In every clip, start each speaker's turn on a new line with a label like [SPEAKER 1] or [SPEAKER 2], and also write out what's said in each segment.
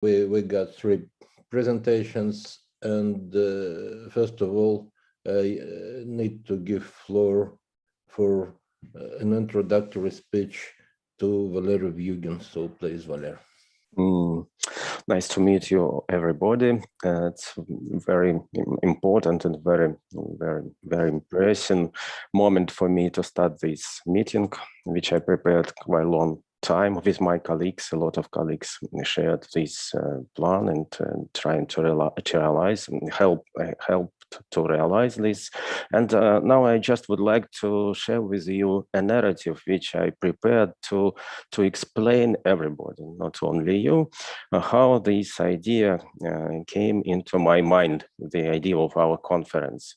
[SPEAKER 1] we got 3 presentations, and first of all, I need to give floor for an introductory speech to Valery Vyugin. So please, Valery.
[SPEAKER 2] Nice to meet you, everybody. It's very important and very impressive moment for me to start this meeting, which I prepared quite a long time with my colleagues. A lot of colleagues shared this plan and trying to realize and help to realize this. And now I just would like to share with you a narrative which I prepared to explain everybody, not only you, how this idea came into my mind, the idea of our conference.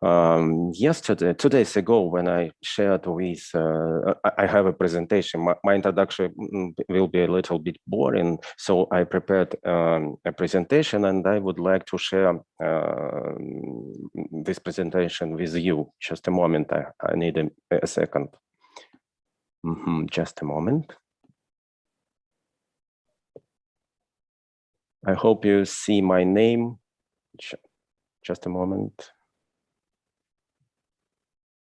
[SPEAKER 2] 2 days ago, when I shared with, I have a presentation, my introduction will be a little bit boring, so I prepared a presentation, and I would like to share this presentation with you. Just a moment, I need a second. Just a moment. I hope you see my name. Just a moment.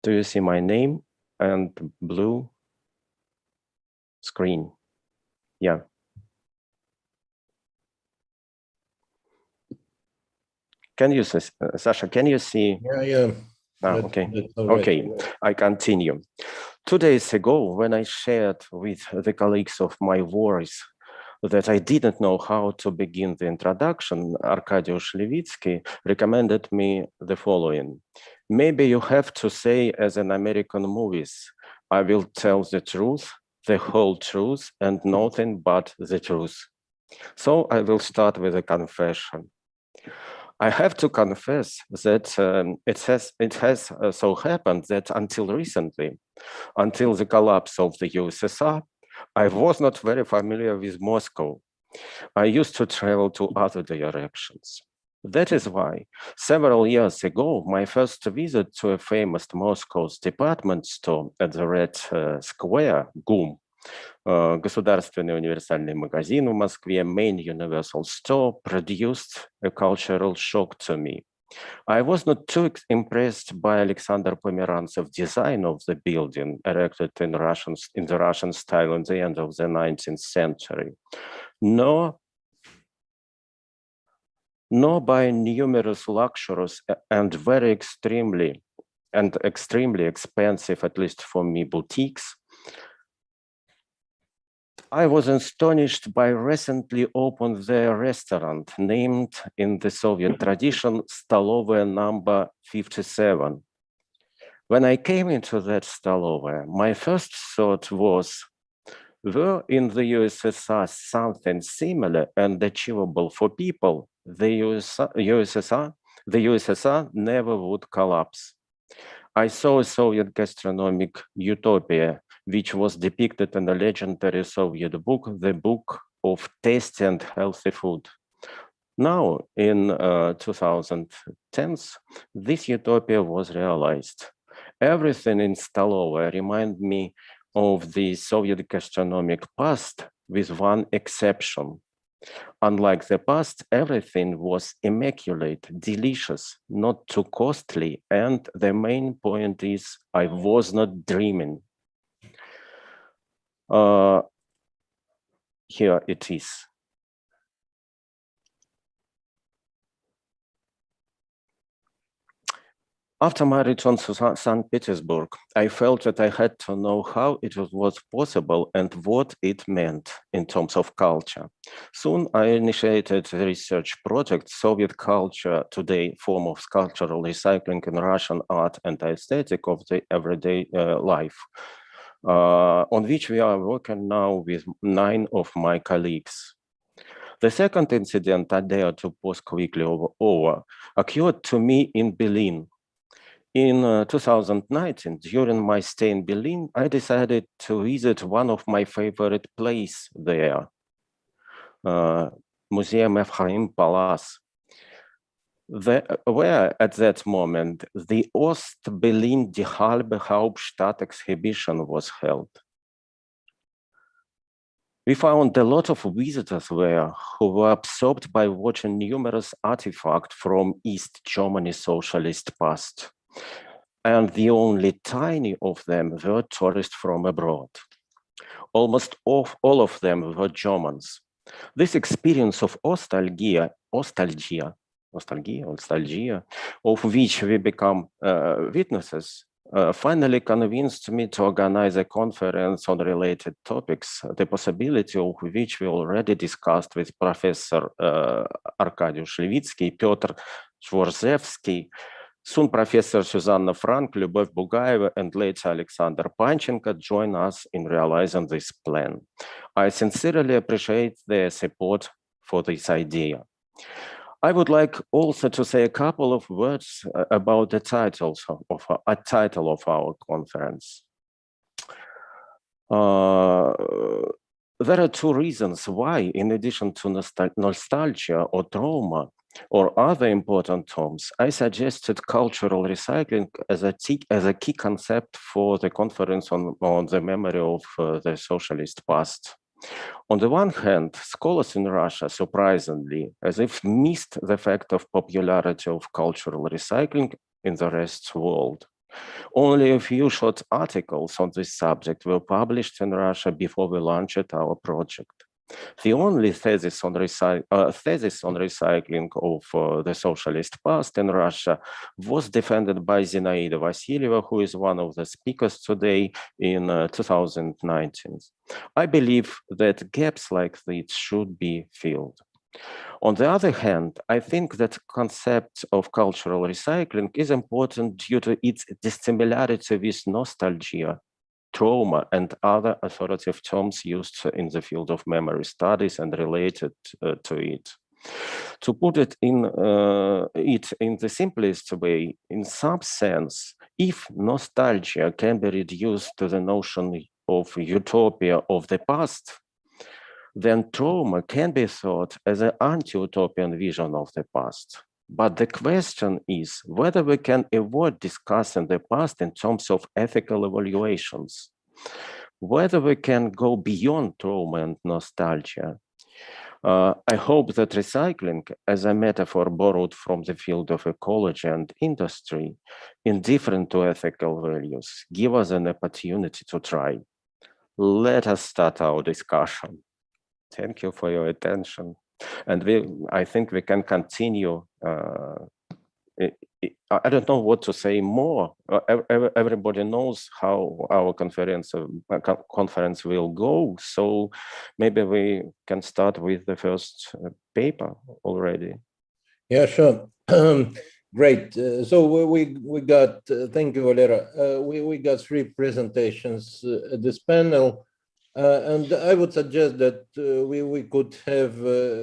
[SPEAKER 2] Do you see my name and blue screen? Yeah. Can you see, Sasha, can you see?
[SPEAKER 1] Yeah.
[SPEAKER 2] Okay.
[SPEAKER 1] Right.
[SPEAKER 2] Okay, I continue. 2 days ago, when I shared with the colleagues of my voice that I didn't know how to begin the introduction, Arkadiusz Levitsky recommended me the following. Maybe you have to say, as in American movies, I will tell the truth, the whole truth, and nothing but the truth. So I will start with a confession. I have to confess that it has so happened that until recently, until the collapse of the USSR, I was not very familiar with Moscow. I used to travel to other directions. That is why several years ago, my first visit to a famous Moscow's department store at the Red Square, GUM, Государственный универсальный магазин в Москве, Main Universal Store, produced a cultural shock to me. I was not too impressed by Alexander Pomerantsev's design of the building, erected in the Russian style in the end of the 19th century, nor by numerous luxurious and extremely expensive, at least for me, boutiques. I was astonished by recently opened the restaurant named in the Soviet tradition Stolовая number 57. When I came into that Stolовая, my first thought was, were in the USSR something similar and achievable for people, the USSR never would collapse. I saw a Soviet gastronomic utopia, which was depicted in a legendary Soviet book, the Book of Tasty and Healthy Food. Now, in 2010s, this utopia was realized. Everything in Stolовая reminded me of the Soviet gastronomic past, with one exception. Unlike the past, everything was immaculate, delicious, not too costly, and the main point is I was not dreaming. Here it is. After my return to St. Petersburg, I felt that I had to know how it was possible and what it meant in terms of culture. Soon I initiated a research project, Soviet Culture Today, form of cultural recycling in Russian art and aesthetic of the everyday life, on which we are working now with 9 of my colleagues. The second incident I dare to pause quickly over occurred to me in Berlin. In 2019, during my stay in Berlin, I decided to visit one of my favorite places there, Museum Ephraim Palace, where at that moment the Ost-Berlin Die halbe Hauptstadt exhibition was held. We found a lot of visitors there who were absorbed by watching numerous artifacts from East Germany's socialist past. And the only tiny of them were tourists from abroad. Almost all of them were Germans. This experience of nostalgia, of which we become witnesses, finally convinced me to organize a conference on related topics, the possibility of which we already discussed with Professor Arkadiusz Levitsky, Piotr Chworzewski, soon Professor Susanna Frank, Lyubov Bugaeva, and later Alexander Panchenko join us in realizing this plan. I sincerely appreciate their support for this idea. I would like also to say a couple of words about the title of our conference. There are two reasons why, in addition to nostalgia or trauma or other important terms, I suggested cultural recycling as a key concept for the conference on the memory of the socialist past. On the one hand, scholars in Russia, surprisingly, as if missed the fact of popularity of cultural recycling in the rest of the world. Only a few short articles on this subject were published in Russia before we launched our project. The only thesis on recycling of the socialist past in Russia was defended by Zinaida Vassilieva, who is one of the speakers today in 2019. I believe that gaps like this should be filled. On the other hand, I think that concept of cultural recycling is important due to its dissimilarity with nostalgia, trauma, and other authoritative terms used in the field of memory studies and related to it. To put it in the simplest way, in some sense, if nostalgia can be reduced to the notion of utopia of the past, then trauma can be thought as an anti-utopian vision of the past. But the question is whether we can avoid discussing the past in terms of ethical evaluations, whether we can go beyond trauma and nostalgia. I hope that recycling, as a metaphor borrowed from the field of ecology and industry, indifferent to ethical values, give us an opportunity to try. Let us start our discussion. Thank you for your attention. And I think we can continue. I don't know what to say more. Everybody knows how our conference will go. So maybe we can start with the first paper already.
[SPEAKER 1] Yeah, sure. Great. So we got, thank you, Valera. We got 3 presentations at this panel. And I would suggest that we could have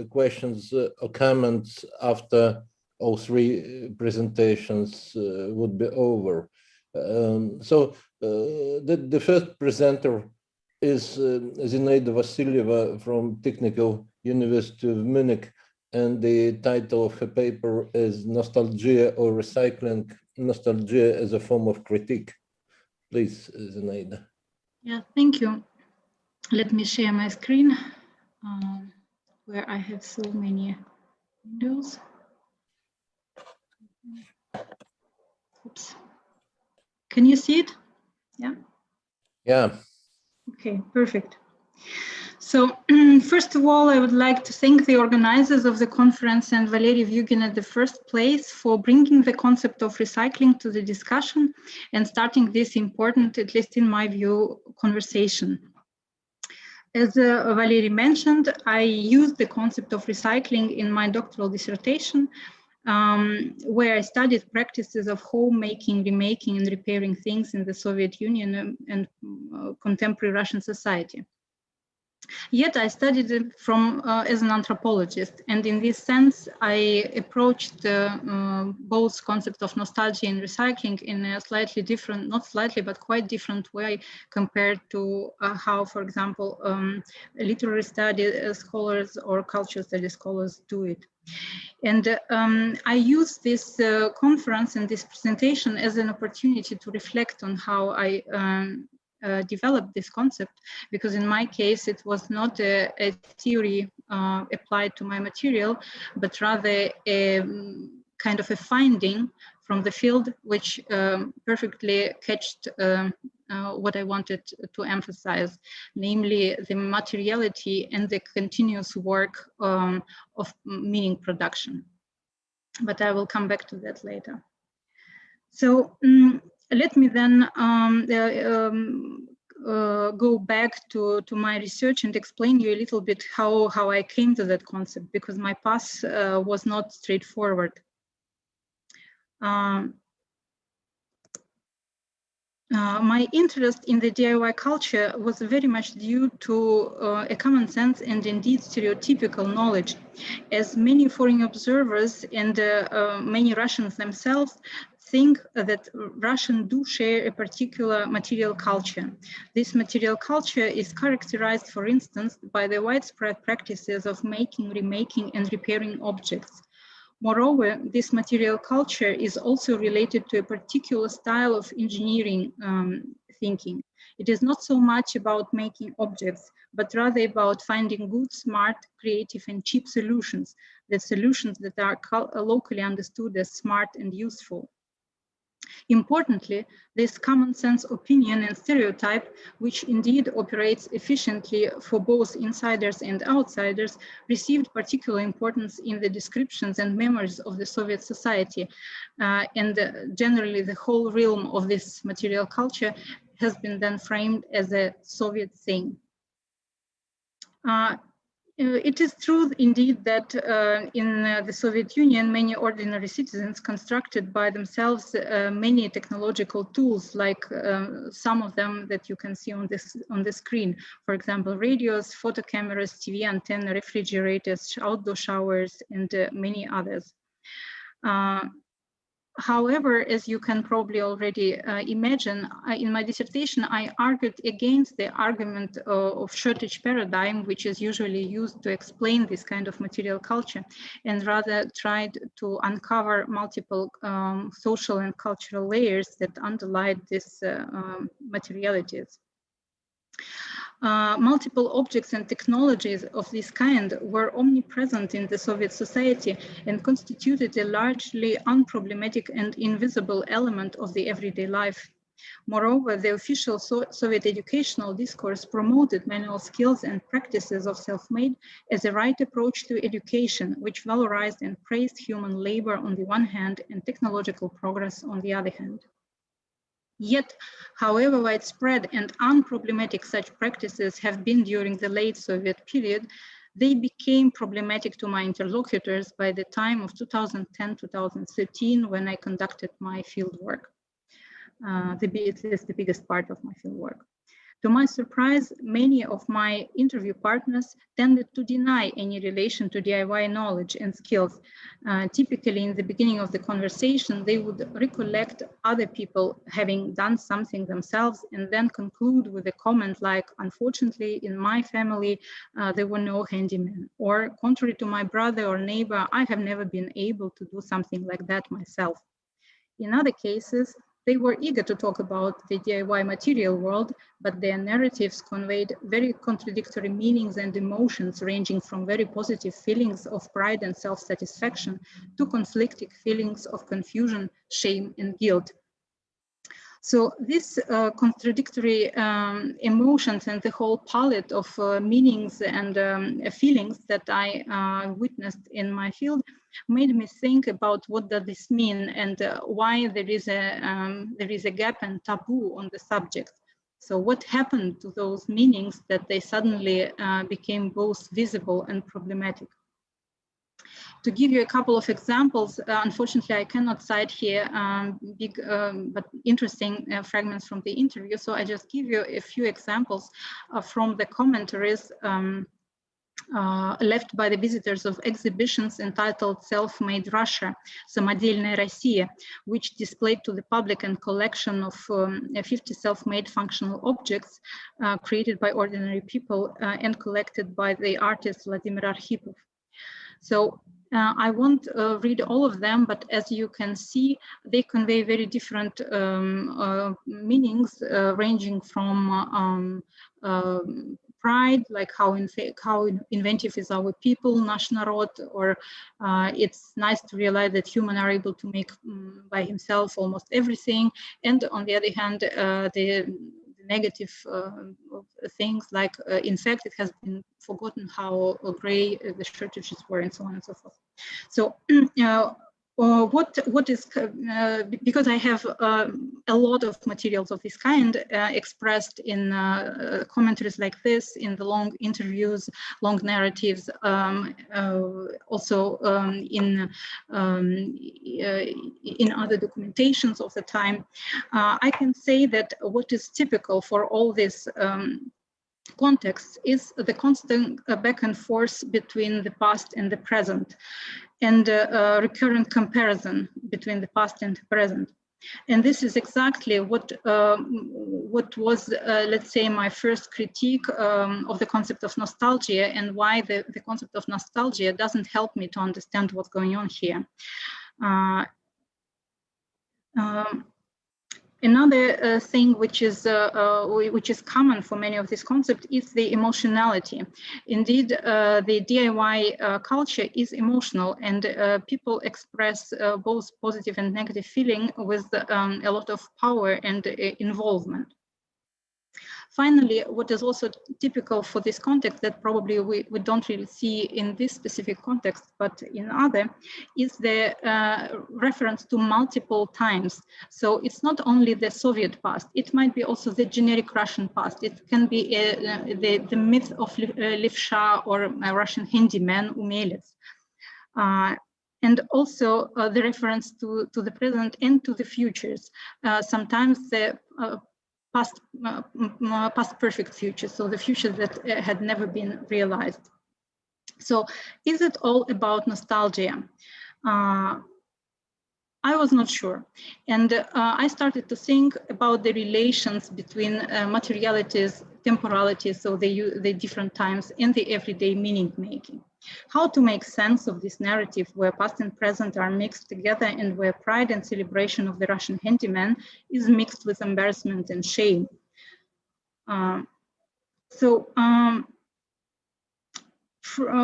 [SPEAKER 1] questions or comments after all 3 presentations would be over. So the first presenter is Zinaida Vassilieva from Technical University of Munich, and the title of her paper is Nostalgia or Recycling, Nostalgia as a Form of Critique. Please, Zinaida.
[SPEAKER 3] Yeah, thank you. Let me share my screen where I have so many windows. Oops. Can you see it? Yeah.
[SPEAKER 1] Yeah.
[SPEAKER 3] Okay, perfect. So first of all, I would like to thank the organizers of the conference and Valery Vyugin at the first place for bringing the concept of recycling to the discussion and starting this important, at least in my view, conversation. As Valery mentioned, I used the concept of recycling in my doctoral dissertation, where I studied practices of homemaking, remaking, and repairing things in the Soviet Union and contemporary Russian society. Yet I studied it as an anthropologist, and in this sense, I approached both concepts of nostalgia and recycling in a slightly different, not slightly, but quite different way compared to how, for example, literary study scholars or cultural study scholars do it. And I use this conference and this presentation as an opportunity to reflect on how I developed this concept, because in my case, it was not a theory applied to my material, but rather a kind of a finding from the field, which perfectly catched what I wanted to emphasize, namely the materiality and the continuous work of meaning production. But I will come back to that later. So let me then go back to my research and explain you a little bit how I came to that concept, because my path was not straightforward. My interest in the DIY culture was very much due to a common sense and indeed stereotypical knowledge, as many foreign observers and many Russians themselves think that Russians do share a particular material culture. This material culture is characterized, for instance, by the widespread practices of making, remaking, and repairing objects. Moreover, this material culture is also related to a particular style of engineering thinking. It is not so much about making objects, but rather about finding good, smart, creative, and cheap solutions, the solutions that are locally understood as smart and useful. Importantly, this common sense opinion and stereotype, which indeed operates efficiently for both insiders and outsiders, received particular importance in the descriptions and memories of the Soviet society. And generally, the whole realm of this material culture has been then framed as a Soviet thing. It is true indeed that in the Soviet Union, many ordinary citizens constructed by themselves many technological tools, like some of them that you can see on the screen. For example, radios, photo cameras, TV antenna, refrigerators, outdoor showers, and many others. However, as you can probably already imagine, in my dissertation, I argued against the argument of shortage paradigm, which is usually used to explain this kind of material culture, and rather tried to uncover multiple social and cultural layers that underlie these materialities. Multiple objects and technologies of this kind were omnipresent in the Soviet society and constituted a largely unproblematic and invisible element of the everyday life. Moreover, the official Soviet educational discourse promoted manual skills and practices of self-made as a right approach to education, which valorized and praised human labor on the one hand and technological progress on the other hand. Yet, however widespread and unproblematic such practices have been during the late Soviet period, they became problematic to my interlocutors by the time of 2010-2013, when I conducted my fieldwork, at least the biggest part of my fieldwork. To my surprise, many of my interview partners tended to deny any relation to DIY knowledge and skills. Typically, in the beginning of the conversation, they would recollect other people having done something themselves and then conclude with a comment like, unfortunately, in my family, there were no handymen, or contrary to my brother or neighbor, I have never been able to do something like that myself. In other cases, they were eager to talk about the DIY material world, but their narratives conveyed very contradictory meanings and emotions, ranging from very positive feelings of pride and self-satisfaction to conflicting feelings of confusion, shame, and guilt. So these contradictory emotions and the whole palette of meanings and feelings that I witnessed in my field made me think about what does this mean and why there is a gap and taboo on the subject. So what happened to those meanings that they suddenly became both visible and problematic? To give you a couple of examples, unfortunately, I cannot cite here big but interesting fragments from the interview. So I just give you a few examples from the commentaries left by the visitors of exhibitions entitled Self-Made Russia, Самодельная Россия, which displayed to the public a collection of 50 self-made functional objects created by ordinary people and collected by the artist Vladimir Arkhipov. So I won't read all of them, but as you can see, they convey very different meanings, ranging from pride, like how inventive is our people, nasz naród, or it's nice to realize that humans are able to make by himself almost everything. And on the other hand, the negative things like, in fact, it has been forgotten how gray the shortages were, and so on and so forth. So what is, because I have a lot of materials of this kind expressed in commentaries like this, in the long interviews, long narratives, also in other documentations of the time, I can say that what is typical for all this context is the constant back and forth between the past and the present, and recurrent comparison between the past and the present. And this is exactly what was, let's say, my first critique of the concept of nostalgia, and why the concept of nostalgia doesn't help me to understand what's going on here. Another thing which is common for many of these concepts is the emotionality. Indeed, the DIY culture is emotional, and people express both positive and negative feeling with a lot of power and involvement. Finally, what is also typical for this context that probably we don't really see in this specific context, but in other, is the reference to multiple times. So it's not only the Soviet past, it might be also the generic Russian past. It can be the myth of Levsha, or a Russian handyman, Umelets. And also the reference to the present and to the futures. Sometimes the past perfect future, so the future that had never been realized. So is it all about nostalgia? I was not sure. And I started to think about the relations between materialities, temporalities, so the different times, and the everyday meaning making. How to make sense of this narrative where past and present are mixed together, and where pride and celebration of the Russian handyman is mixed with embarrassment and shame.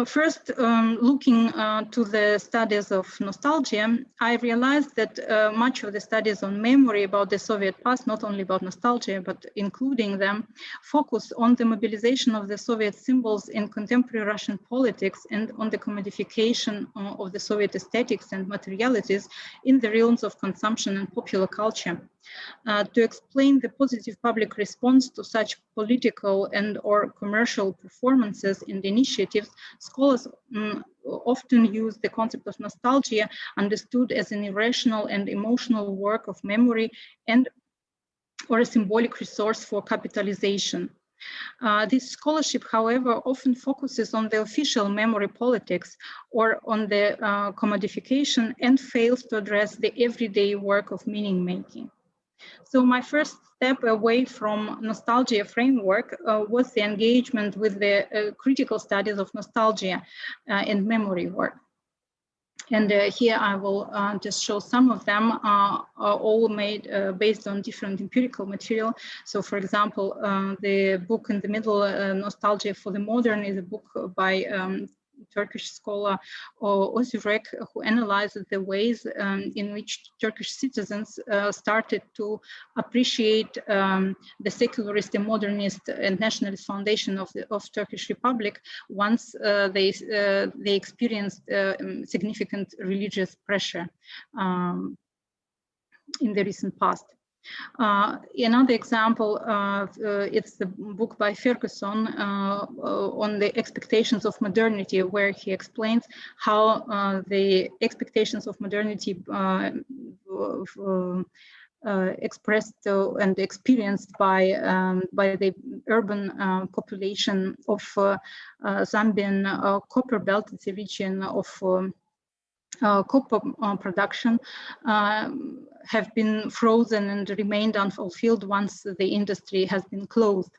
[SPEAKER 3] First, looking to the studies of nostalgia, I realized that much of the studies on memory about the Soviet past, not only about nostalgia, but including them, focus on the mobilization of the Soviet symbols in contemporary Russian politics, and on the commodification of the Soviet aesthetics and materialities in the realms of consumption and popular culture. To explain the positive public response to such political and/or commercial performances and initiatives, scholars often use the concept of nostalgia, understood as an irrational and emotional work of memory or a symbolic resource for capitalization. This scholarship, however, often focuses on the official memory politics or on the commodification, and fails to address the everyday work of meaning making. So my first step away from nostalgia framework was the engagement with the critical studies of nostalgia and memory work. And here I will just show some of them, all made based on different empirical material. So for example, the book in the middle, Nostalgia for the Modern, is a book by Turkish scholar Özürek, who analyzes the ways in which Turkish citizens started to appreciate the secularist and modernist and nationalist foundation of Turkish Republic once they experienced significant religious pressure in the recent past. Another example, it's the book by Ferguson on the expectations of modernity, where he explains how the expectations of modernity expressed and experienced by the urban population of Zambian copper belt. It's a region of copper production, have been frozen and remained unfulfilled once the industry has been closed.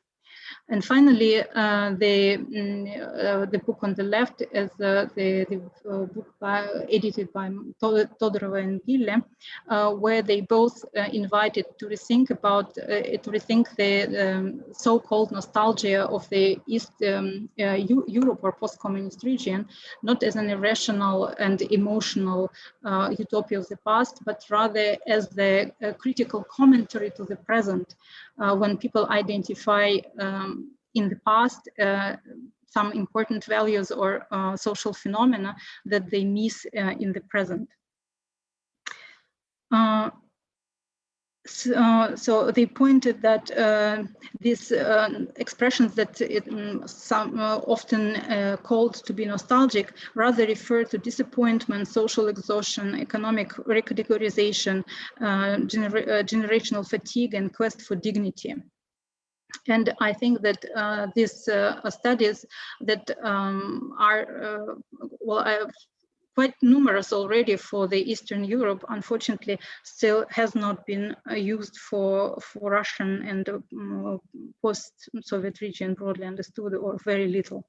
[SPEAKER 3] And finally, the book on the left is the book edited by Todorova and Gille, where they both invited to rethink the so-called nostalgia of the East Europe or post-communist region, not as an irrational and emotional utopia of the past, but rather as the critical commentary to the present, when people identify in the past some important values or social phenomena that they miss in the present. So they pointed that these expressions that some often called to be nostalgic rather refer to disappointment, social exhaustion, economic recategorization, generational fatigue, and quest for dignity. And I think that these studies that are quite numerous already for the Eastern Europe, unfortunately, still has not been used for Russian and post-Soviet region broadly understood, or very little.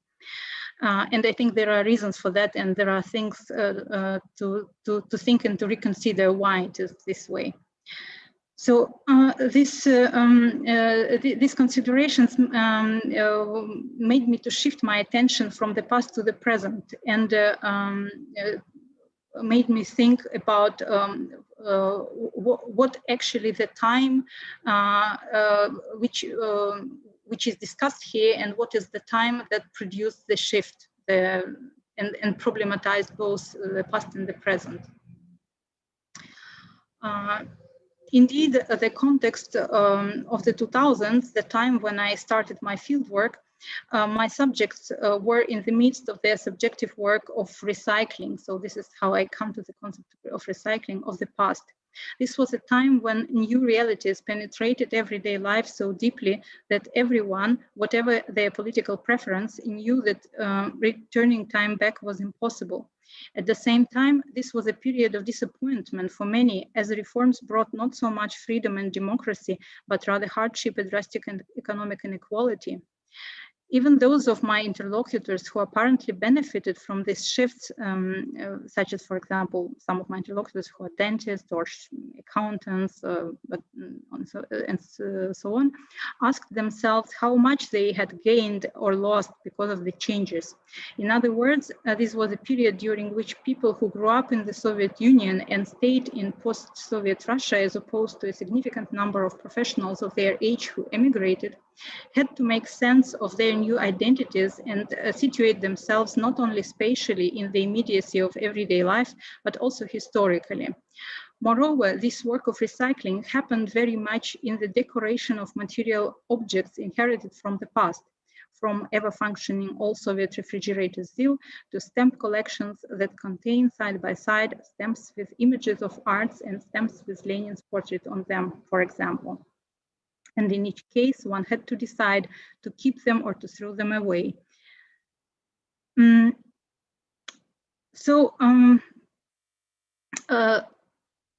[SPEAKER 3] And I think there are reasons for that, and there are things to think and to reconsider why it is this way. So these considerations made me to shift my attention from the past to the present, and made me think about what actually the time which is discussed here, and what is the time that produced the shift and problematized both the past and the present. Indeed, the context of the 2000s, the time when I started my fieldwork, my subjects were in the midst of their subjective work of recycling. So this is how I come to the concept of recycling of the past. This was a time when new realities penetrated everyday life so deeply that everyone, whatever their political preference, knew that returning time back was impossible. At the same time, this was a period of disappointment for many, as reforms brought not so much freedom and democracy, but rather hardship and drastic economic inequality. Even those of my interlocutors who apparently benefited from these shifts, such as, for example, some of my interlocutors who are dentists or accountants, so on, asked themselves how much they had gained or lost because of the changes. In other words, this was a period during which people who grew up in the Soviet Union and stayed in post-Soviet Russia, as opposed to a significant number of professionals of their age who emigrated, had to make sense of their new identities and situate themselves not only spatially in the immediacy of everyday life, but also historically. Moreover, this work of recycling happened very much in the decoration of material objects inherited from the past, from ever-functioning all-Soviet refrigerator ZIL to stamp collections that contain side-by-side stamps with images of arts and stamps with Lenin's portrait on them, for example. And in each case, one had to decide to keep them or to throw them away.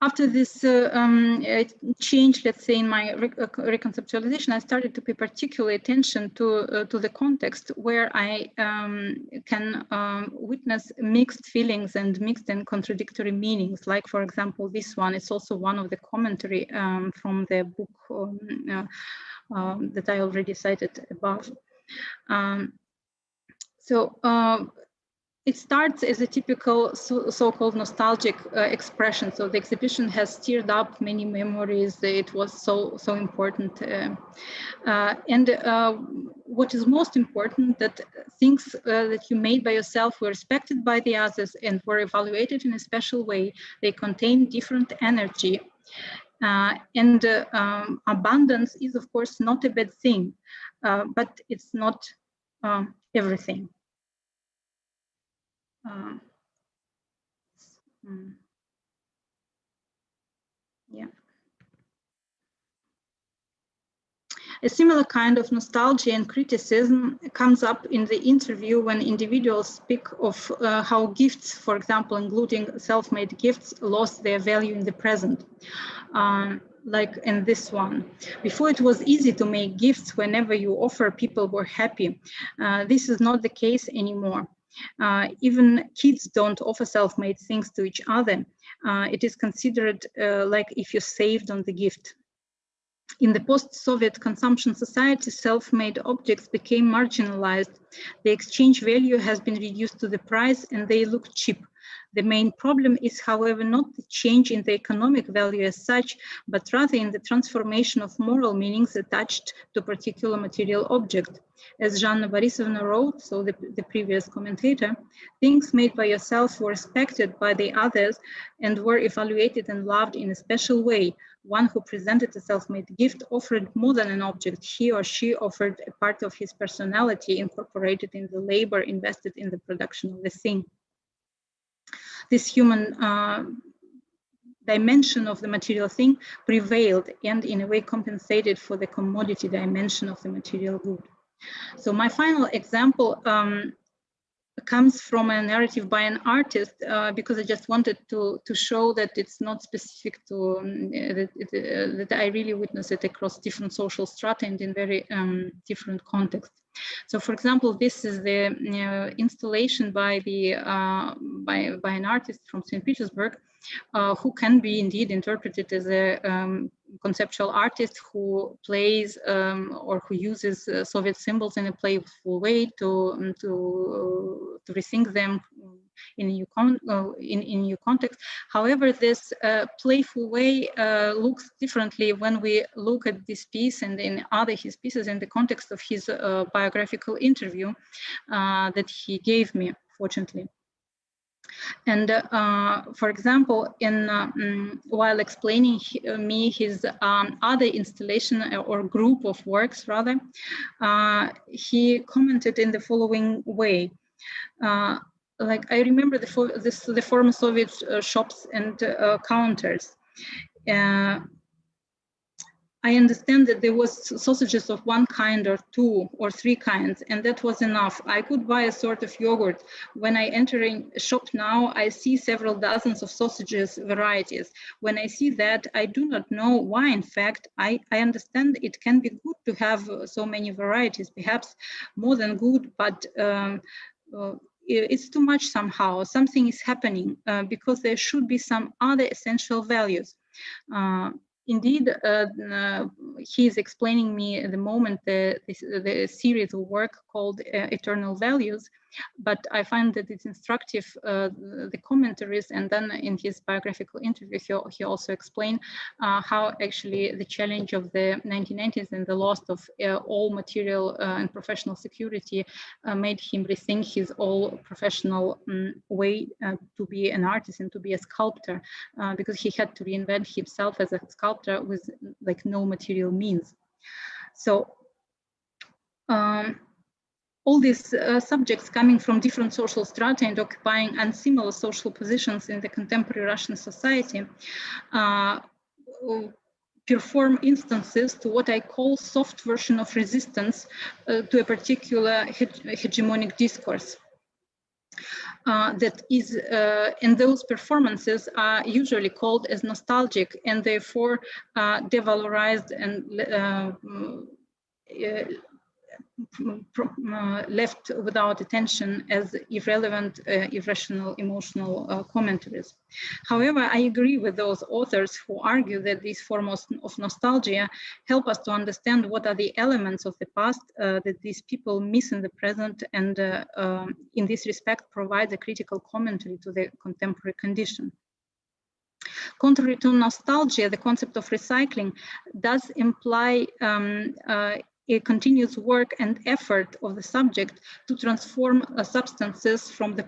[SPEAKER 3] After this change, let's say, in my reconceptualization, I started to pay particular attention to the context where I can witness mixed feelings and mixed and contradictory meanings. Like, for example, this one, it's also one of the commentary from the book that I already cited above. It starts as a typical so-called nostalgic expression. So the exhibition has stirred up many memories. It was so important. What is most important, that things that you made by yourself were respected by the others and were evaluated in a special way. They contain different energy. Abundance is, of course, not a bad thing, but it's not everything. Yeah. A similar kind of nostalgia and criticism comes up in the interview when individuals speak of how gifts, for example, including self-made gifts, lost their value in the present. like in this one. Before it was easy to make gifts whenever you offer, people were happy. This is not the case anymore. Even kids don't offer self-made things to each other. It is considered like if you saved on the gift. In the post-Soviet consumption society, self-made objects became marginalized. The exchange value has been reduced to the price and they look cheap. The main problem is, however, not the change in the economic value as such, but rather in the transformation of moral meanings attached to a particular material object. As Zhanna Borisovna wrote, so the previous commentator, things made by yourself were respected by the others and were evaluated and loved in a special way. One who presented a self-made gift offered more than an object. He or she offered a part of his personality incorporated in the labor invested in the production of the thing. This human dimension of the material thing prevailed and in a way compensated for the commodity dimension of the material good. So my final example comes from a narrative by an artist because I just wanted to show that it's not specific to, that I really witness it across different social strata and in very different contexts. So, for example, this is the installation by by an artist from St. Petersburg, who can be indeed interpreted as a conceptual artist who plays or who uses Soviet symbols in a playful way to rethink them in a new context. However, this playful way looks differently when we look at this piece and in other his pieces in the context of his biographical interview that he gave me, fortunately. And for example, while explaining me his other installation or group of works, rather, he commented in the following way. Like, I remember the former Soviet shops and counters. I understand that there was sausages of one kind or two or three kinds, and that was enough. I could buy a sort of yogurt. When I enter a shop now, I see several dozens of sausages varieties. When I see that, I do not know why. In fact, I understand it can be good to have so many varieties, perhaps more than good, but it's too much somehow. Something is happening because there should be some other essential values. Indeed, he is explaining me at the moment the series of work called Eternal Values, but I find that it's instructive, the commentaries, and then in his biographical interview, he also explained how actually the challenge of the 1990s and the loss of all material and professional security made him rethink his all professional way to be an artist and to be a sculptor, because he had to reinvent himself as a sculptor with like no material means. So all these subjects coming from different social strata and occupying unsimilar social positions in the contemporary Russian society perform instances to what I call soft version of resistance to a particular hegemonic discourse. That is, and those performances are usually called as nostalgic and therefore devalorized and left without attention as irrelevant, irrational, emotional commentaries. However, I agree with those authors who argue that these forms of nostalgia help us to understand what are the elements of the past that these people miss in the present, and in this respect provide a critical commentary to the contemporary condition. Contrary to nostalgia, the concept of recycling does imply a continuous work and effort of the subject to transform substances from the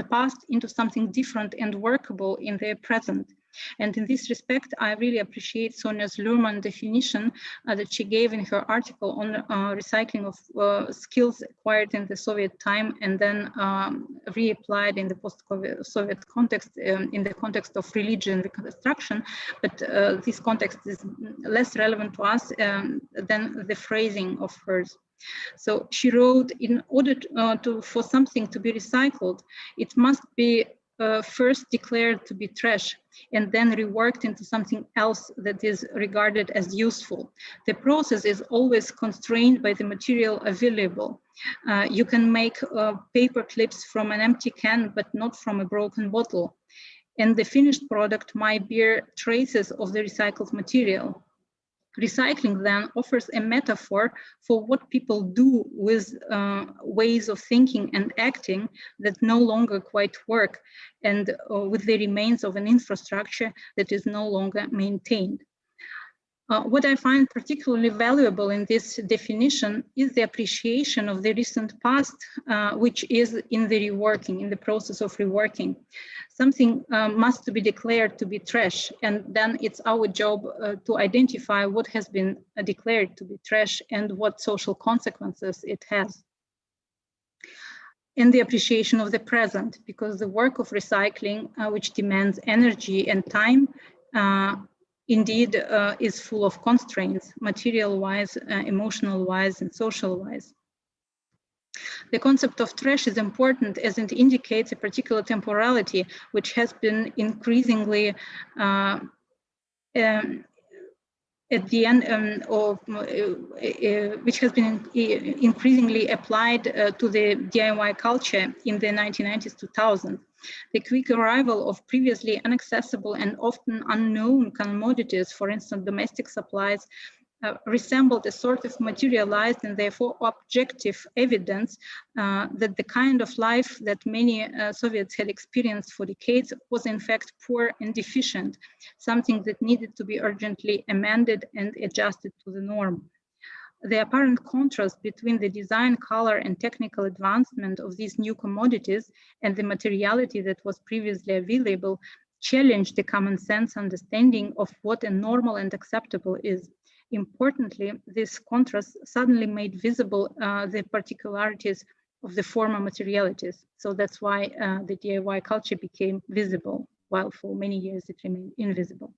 [SPEAKER 3] past into something different and workable in their present. And in this respect, I really appreciate Sonia's Luhrmann definition that she gave in her article on recycling of skills acquired in the Soviet time and then reapplied in the post-Soviet context, in the context of religion reconstruction. But this context is less relevant to us than the phrasing of hers. So she wrote, in order for something to be recycled, it must be first declared to be trash and then reworked into something else that is regarded as useful. The process is always constrained by the material available. You can make paper clips from an empty can, but not from a broken bottle. And the finished product might bear traces of the recycled material. Recycling then offers a metaphor for what people do with ways of thinking and acting that no longer quite work, and with the remains of an infrastructure that is no longer maintained. What I find particularly valuable in this definition is the appreciation of the recent past, which is in the reworking, in the process of reworking. Something must be declared to be trash, and then it's our job to identify what has been declared to be trash and what social consequences it has. And the appreciation of the present, because the work of recycling, which demands energy and time, indeed is full of constraints, material-wise, emotional-wise, and social-wise. The concept of trash is important as it indicates a particular temporality, which has been increasingly at the end which has been increasingly applied to the DIY culture in the 1990s, 2000s. The quick arrival of previously inaccessible and often unknown commodities, for instance, domestic supplies, resembled a sort of materialized and therefore objective evidence that the kind of life that many Soviets had experienced for decades was in fact poor and deficient, something that needed to be urgently amended and adjusted to the norm. The apparent contrast between the design, color, and technical advancement of these new commodities and the materiality that was previously available challenged the common sense understanding of what a normal and acceptable is. Importantly, this contrast suddenly made visible the particularities of the former materialities. So that's why the DIY culture became visible, while for many years it remained invisible.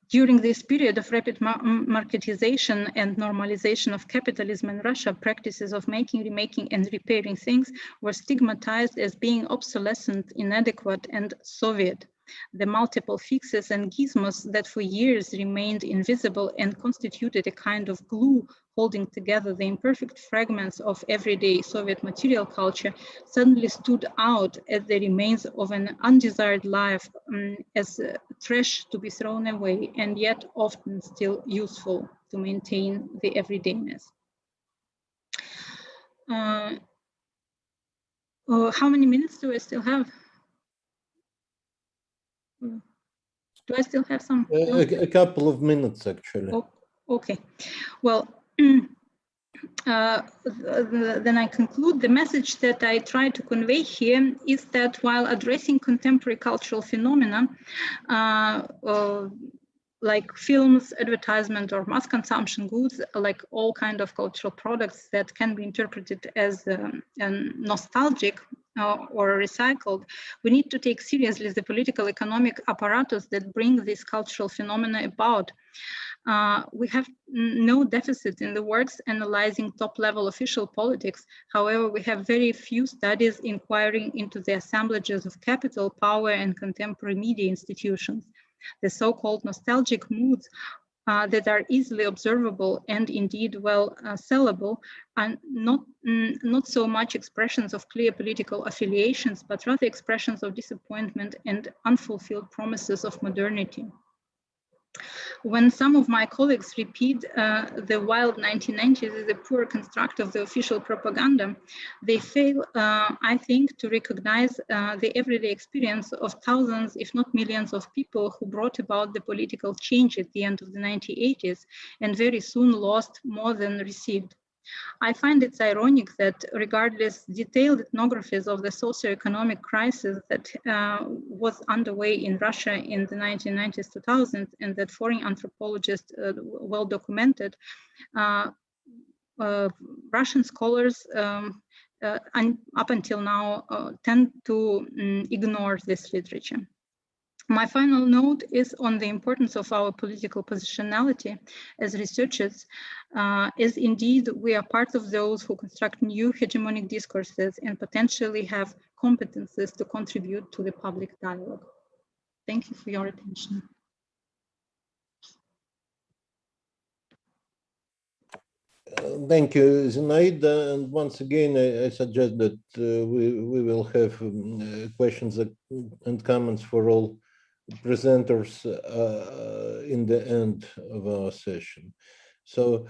[SPEAKER 3] During this period of rapid marketization and normalization of capitalism in Russia, practices of making, remaking, and repairing things were stigmatized as being obsolescent, inadequate, and Soviet. The multiple fixes and gizmos that for years remained invisible and constituted a kind of glue holding together the imperfect fragments of everyday Soviet material culture suddenly stood out as the remains of an undesired life, as trash to be thrown away, and yet often still useful to maintain the everydayness. How many minutes do I still have? Do I still have some?
[SPEAKER 1] A couple of minutes, actually.
[SPEAKER 3] Oh, okay. Well, then I conclude. The message that I try to convey here is that while addressing contemporary cultural phenomena, like films, advertisement, or mass consumption goods, like all kinds of cultural products that can be interpreted as nostalgic or recycled, we need to take seriously the political economic apparatus that bring these cultural phenomena about. We have no deficit in the works analyzing top-level official politics. However, we have very few studies inquiring into the assemblages of capital, power, and contemporary media institutions. The so-called nostalgic moods that are easily observable and indeed well sellable are not so much expressions of clear political affiliations, but rather expressions of disappointment and unfulfilled promises of modernity. When some of my colleagues repeat the wild 1990s is a poor construct of the official propaganda, they fail, I think, to recognize the everyday experience of thousands, if not millions of people who brought about the political change at the end of the 1980s and very soon lost more than received. I find it ironic that regardless detailed ethnographies of the socioeconomic crisis that was underway in Russia in the 1990s, 2000s, and that foreign anthropologists well documented, Russian scholars up until now tend to ignore this literature. My final note is on the importance of our political positionality as researchers, as indeed we are part of those who construct new hegemonic discourses and potentially have competences to contribute to the public dialogue. Thank you for your attention.
[SPEAKER 1] Thank you, Zinaida. And once again, I suggest that we will have questions and comments for all presenters in the end of our session. So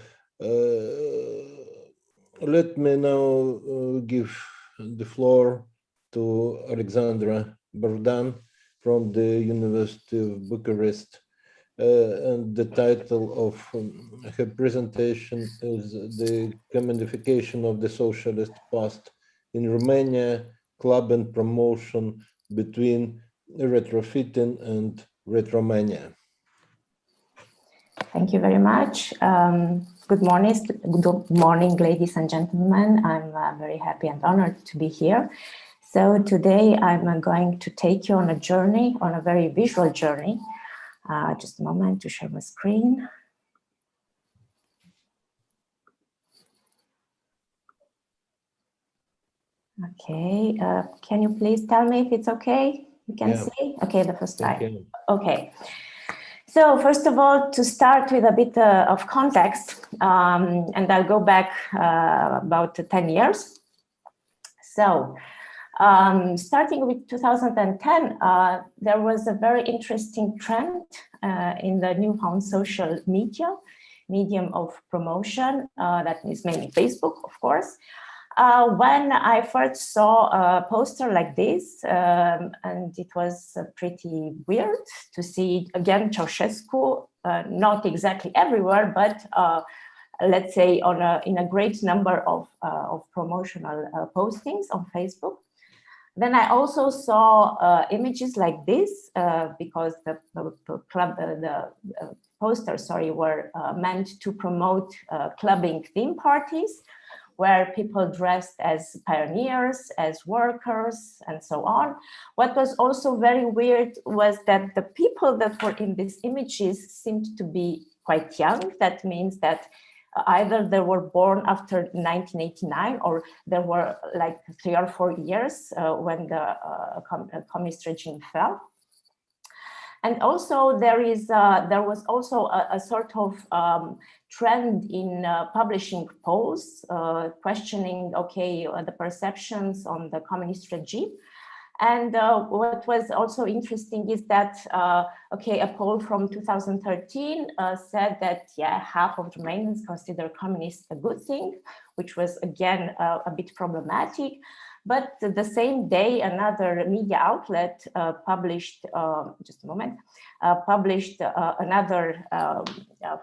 [SPEAKER 1] let me now give the floor to Alexandra Bogdan from the University of Bucharest. And the title of her presentation is The Commodification of the Socialist Past in Romania, Club and Promotion between Retrofitting and Retromania.
[SPEAKER 4] Thank you very much. Good morning, ladies and gentlemen. I'm very happy and honored to be here. So today I'm going to take you on a journey, on a very visual journey. Just a moment to share my screen. Okay, can you please tell me if it's okay? You can see? Okay, the first slide. Okay. So first of all, to start with a bit of context, and I'll go back about 10 years. So starting with 2010, there was a very interesting trend in the newfound social media, medium of promotion, that is mainly Facebook, of course. When I first saw a poster like this, and it was pretty weird to see, again, Ceausescu, not exactly everywhere, but let's say in a great number of promotional postings on Facebook. Then I also saw images like this because the posters, were meant to promote clubbing theme parties, where people dressed as pioneers, as workers, and so on. What was also very weird was that the people that were in these images seemed to be quite young. That means that either they were born after 1989 or there were like 3 or 4 years when the communist regime fell. And also there was also a sort of trend in publishing polls, questioning, okay, the perceptions on the communist regime. And what was also interesting is that, okay, a poll from 2013 said that, yeah, half of Romanians consider communists a good thing, which was, again, a bit problematic. But the same day, another media outlet published, just a moment, published another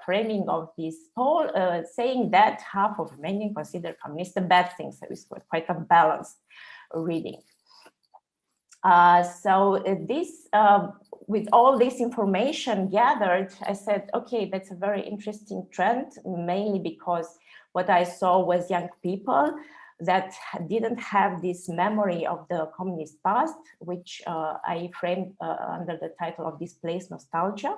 [SPEAKER 4] framing of this poll, saying that half of Romanians consider communists a bad thing. So it's quite a balanced reading. So this, with all this information gathered, I said, okay, that's a very interesting trend, mainly because what I saw was young people that didn't have this memory of the communist past, which I framed under the title of Displaced Nostalgia.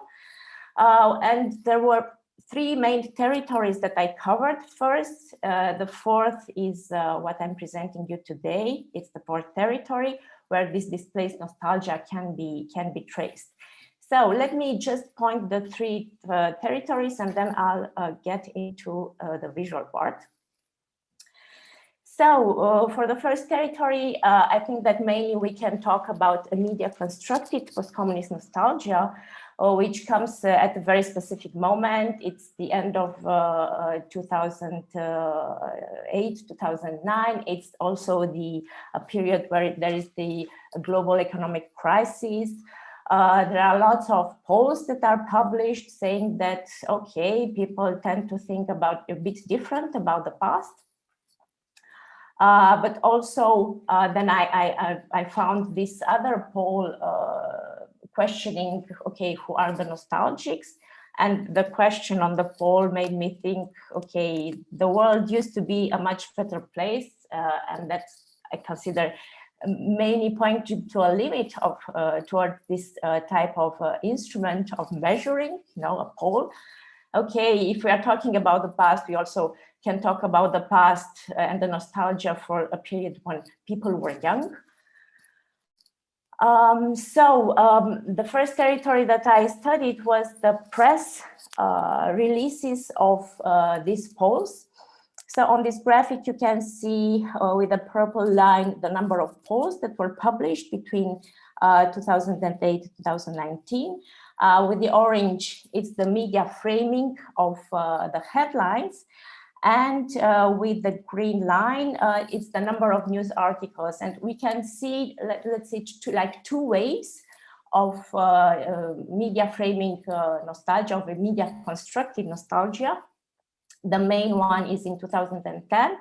[SPEAKER 4] And there were 3 main territories that I covered. First, the fourth is what I'm presenting you today. It's the fourth territory where this displaced nostalgia can be traced. So let me just point the 3 territories and then I'll get into the visual part. So for the first territory, I think that mainly we can talk about a media constructed post-communist nostalgia, which comes at a very specific moment. It's the end of 2008, 2009. It's also the period where there is the global economic crisis. There are lots of polls that are published saying that, okay, people tend to think about a bit different about the past. But also then I found this other poll questioning, okay, who are the nostalgics? And the question on the poll made me think, okay, the world used to be a much better place, and that's, I consider, many point to a limit of toward this type of instrument of measuring, a poll. Okay, if we are talking about the past, we also can talk about the past and the nostalgia for a period when people were young. The first territory that I studied was the press releases of these polls. So on this graphic, you can see with a purple line the number of polls that were published between 2008 to 2019. With the orange, it's the media framing of the headlines. And with the green line, it's the number of news articles. And we can see, let's say, two waves of media framing nostalgia, of a media constructive nostalgia. The main one is in 2010.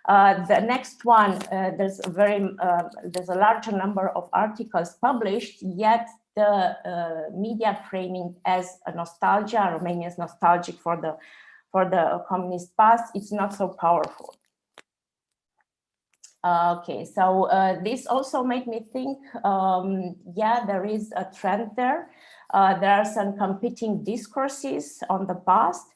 [SPEAKER 4] The next one, there's a larger number of articles published, yet the media framing as a nostalgia, Romania's nostalgic for the communist past, it's not so powerful. Okay, so this also made me think, yeah, there is a trend there. There are some competing discourses on the past.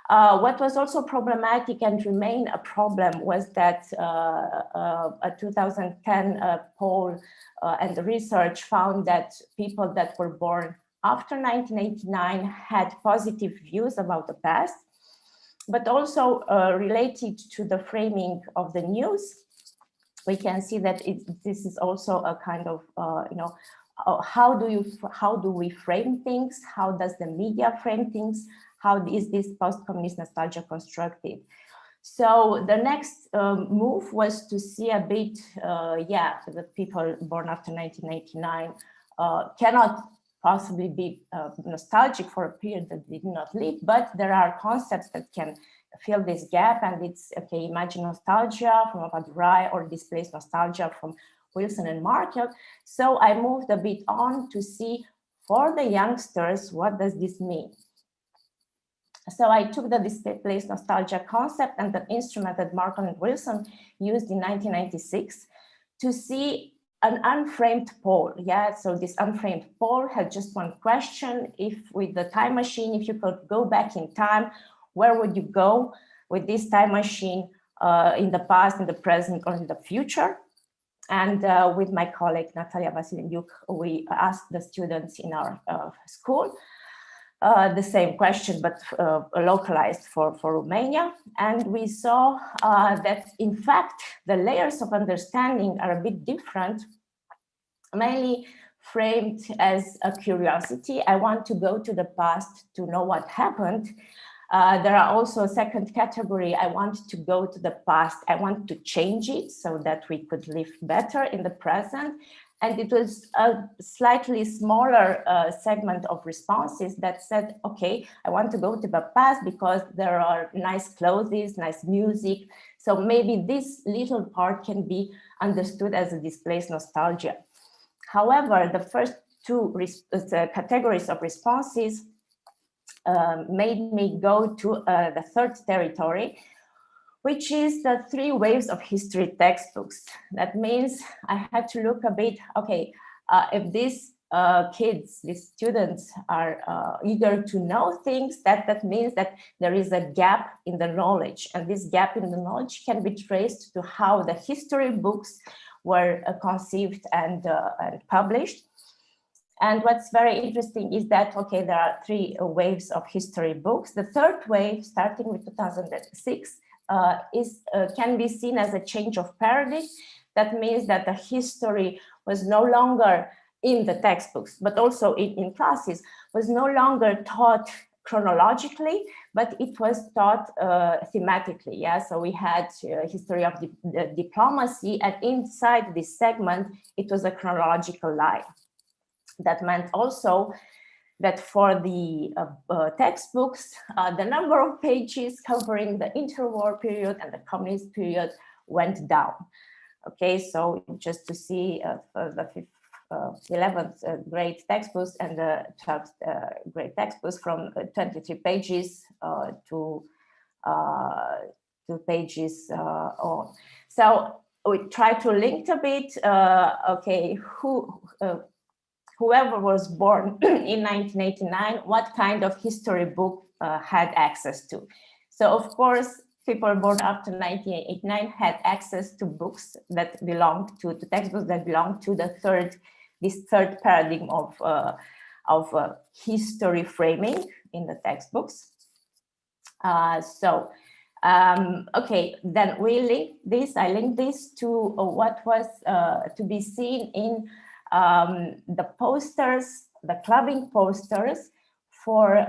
[SPEAKER 4] What was also problematic and remain a problem was that a 2010 poll and the research found that people that were born after 1989 had positive views about the past, but also related to the framing of the news. We can see that this is also a kind of, how do we frame things? How does the media frame things? How is this post-communist nostalgia constructed? So the next move was to see a bit, the people born after 1989 cannot possibly be nostalgic for a period that they did not live, but there are concepts that can fill this gap, and it's, okay, imagine nostalgia from Abadurai or displaced nostalgia from Wilson and Markel. So I moved a bit on to see, for the youngsters, what does this mean? So I took the displaced nostalgia concept and the instrument that Markel and Wilson used in 1996 to see an unframed poll. Yeah, so this unframed poll had just one question: if with the time machine, if you could go back in time, where would you go with this time machine, in the past, in the present, or in the future? And with my colleague Natalia Vasileniuk, we asked the students in our school the same question, but localized for Romania. And we saw that, in fact, the layers of understanding are a bit different, mainly framed as a curiosity. I want to go to the past to know what happened. There are also a second category. I want to go to the past. I want to change it so that we could live better in the present. And it was a slightly smaller segment of responses that said, okay, I want to go to the past because there are nice clothes, nice music. So maybe this little part can be understood as a displaced nostalgia. However, the first two categories of responses made me go to the third territory, which is the three waves of history textbooks. That means I had to look a bit, okay, if these kids, these students are eager to know things, that means that there is a gap in the knowledge. And this gap in the knowledge can be traced to how the history books were conceived and published. And what's very interesting is that, okay, there are three waves of history books. The third wave, starting with 2006, can be seen as a change of paradigm. That means that the history was no longer in the textbooks, but also in classes, was no longer taught chronologically, but it was taught thematically. Yeah, so we had history of diplomacy, and inside this segment, it was a chronological line. That meant also that for the textbooks, the number of pages covering the interwar period and the communist period went down. Okay, so just to see the 11th grade textbooks and the 12th grade textbooks from 23 pages to pages on. So we try to link a bit, okay, whoever was born in 1989, what kind of history book had access to. So of course, people born after 1989 had access to books that belonged to the textbooks that belonged to this third paradigm of history framing in the textbooks. Okay, then we link this. I link this to what was to be seen in the posters, the clubbing posters for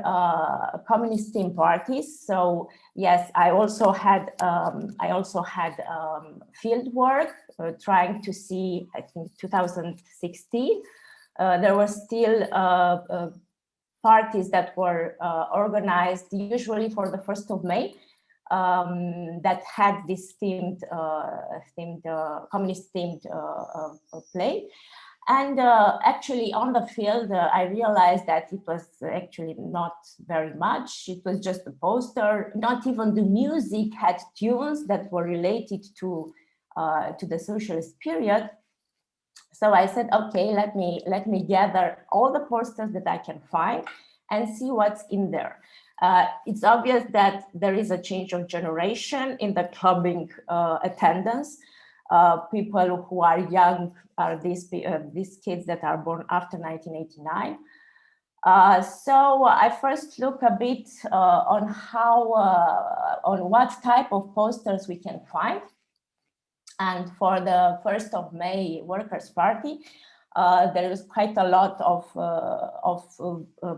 [SPEAKER 4] communist team parties. So yes, I also had field work trying to see. I think 2016 there were still parties that were organized usually for the 1st of May that had this communist themed play. And actually on the field, I realized that it was actually not very much. It was just a poster. Not even the music had tunes that were related to the socialist period. So I said, okay, let me gather all the posters that I can find and see what's in there. It's obvious that there is a change of generation in the clubbing attendance. People who are young are these kids that are born after 1989. So I first look a bit on what type of posters we can find. And for the 1st of May Workers' Party, there is quite a lot of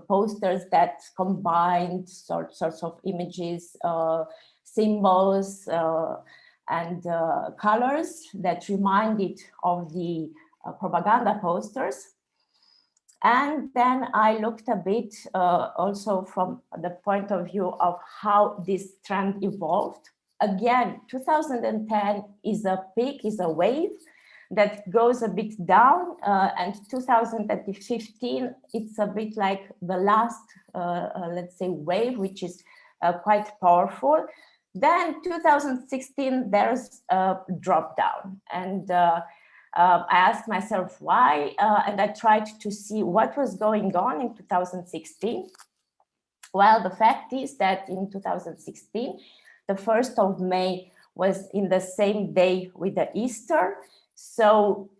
[SPEAKER 4] posters that combined sorts of images, symbols, and colors that reminded of the propaganda posters. And then I looked a bit also from the point of view of how this trend evolved. Again, 2010 is a peak, is a wave that goes a bit down, and 2015, it's a bit like the last, let's say, wave, which is quite powerful. Then 2016, there's a drop down, and I asked myself why, and I tried to see what was going on in 2016. Well, the fact is that in 2016, the 1st of May was in the same day with the Easter. So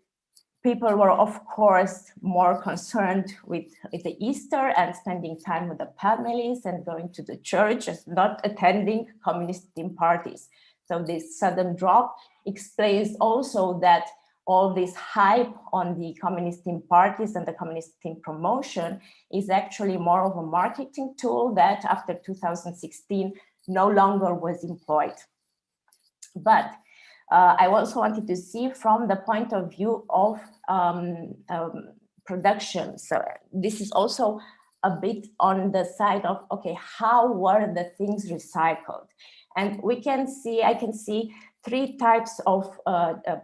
[SPEAKER 4] people were, of course, more concerned with the Easter and spending time with the families and going to the church and not attending communist team parties. So this sudden drop explains also that all this hype on the communist team parties and the communist team promotion is actually more of a marketing tool that after 2016 no longer was employed. But I also wanted to see from the point of view of production. So this is also a bit on the side of, okay, how were the things recycled? And we can see, I can see 3 types of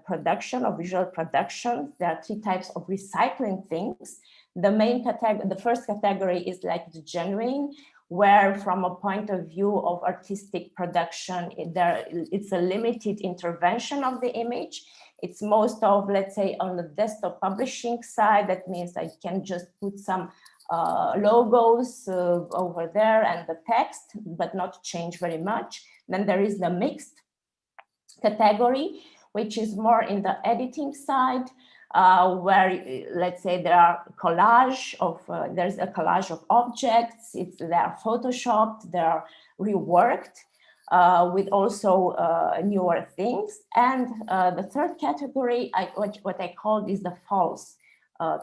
[SPEAKER 4] production, of visual production. There are 3 types of recycling things. The main category, the first category is like the genuine, where from a point of view of artistic production, it's a limited intervention of the image. It's most of, let's say, on the desktop publishing side. That means I can just put some logos over there and the text, but not change very much. Then there is the mixed category, which is more in the editing side, where, let's say, there are there's a collage of objects. They are photoshopped, they are reworked with also newer things. And the third category, what I call is the false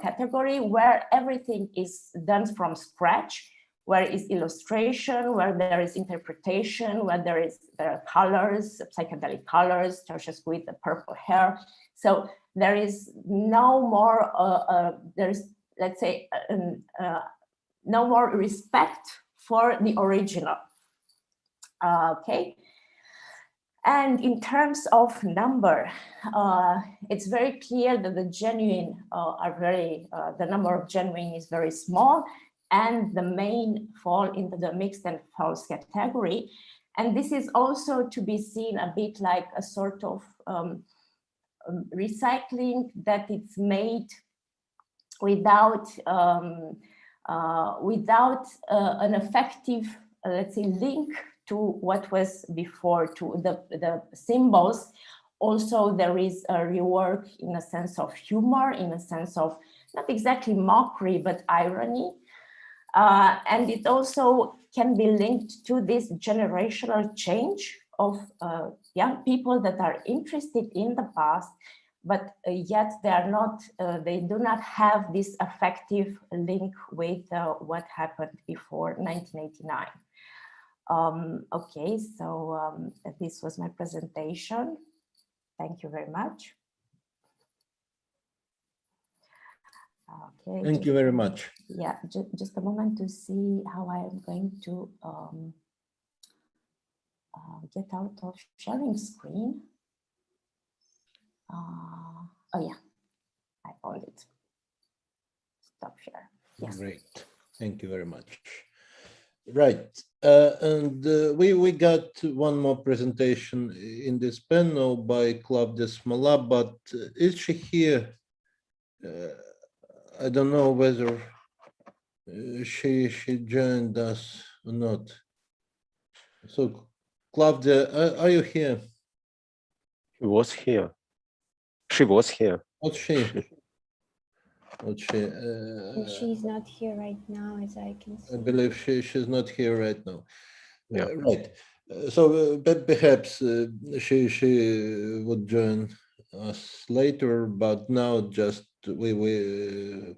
[SPEAKER 4] category, where everything is done from scratch, where is illustration, where there is interpretation, where there are colors, psychedelic colors, Tertius with the purple hair. So there is no more, let's say, no more respect for the original. Okay. And in terms of number, it's very clear that the genuine the number of genuine is very small, and the main fall into the mixed and false category. And this is also to be seen a bit like a sort of recycling that it's made without an effective, let's say, link to what was before, to the symbols. Also, there is a rework in a sense of humor, in a sense of not exactly mockery, but irony. And it also can be linked to this generational change of young people that are interested in the past, but yet they are not, they do not have this effective link with what happened before 1989. Okay, so this was my presentation. Thank you very much. Okay.
[SPEAKER 1] Thank you very much.
[SPEAKER 4] Yeah, just a moment to see how I am going to get out of sharing screen. Oh yeah, I found it. Stop share. Yes.
[SPEAKER 1] Great. Thank you very much. Right. And we got one more presentation in this panel by Claudia Smola, but is she here? I don't know whether she joined us or not. So, Claudia, are you here?
[SPEAKER 2] She was here. She was here.
[SPEAKER 1] What's she? What's she?
[SPEAKER 5] She's not here right now, as I can see.
[SPEAKER 1] I believe she's not here right now.
[SPEAKER 2] Yeah.
[SPEAKER 1] Right. So perhaps she would join us later, but now just we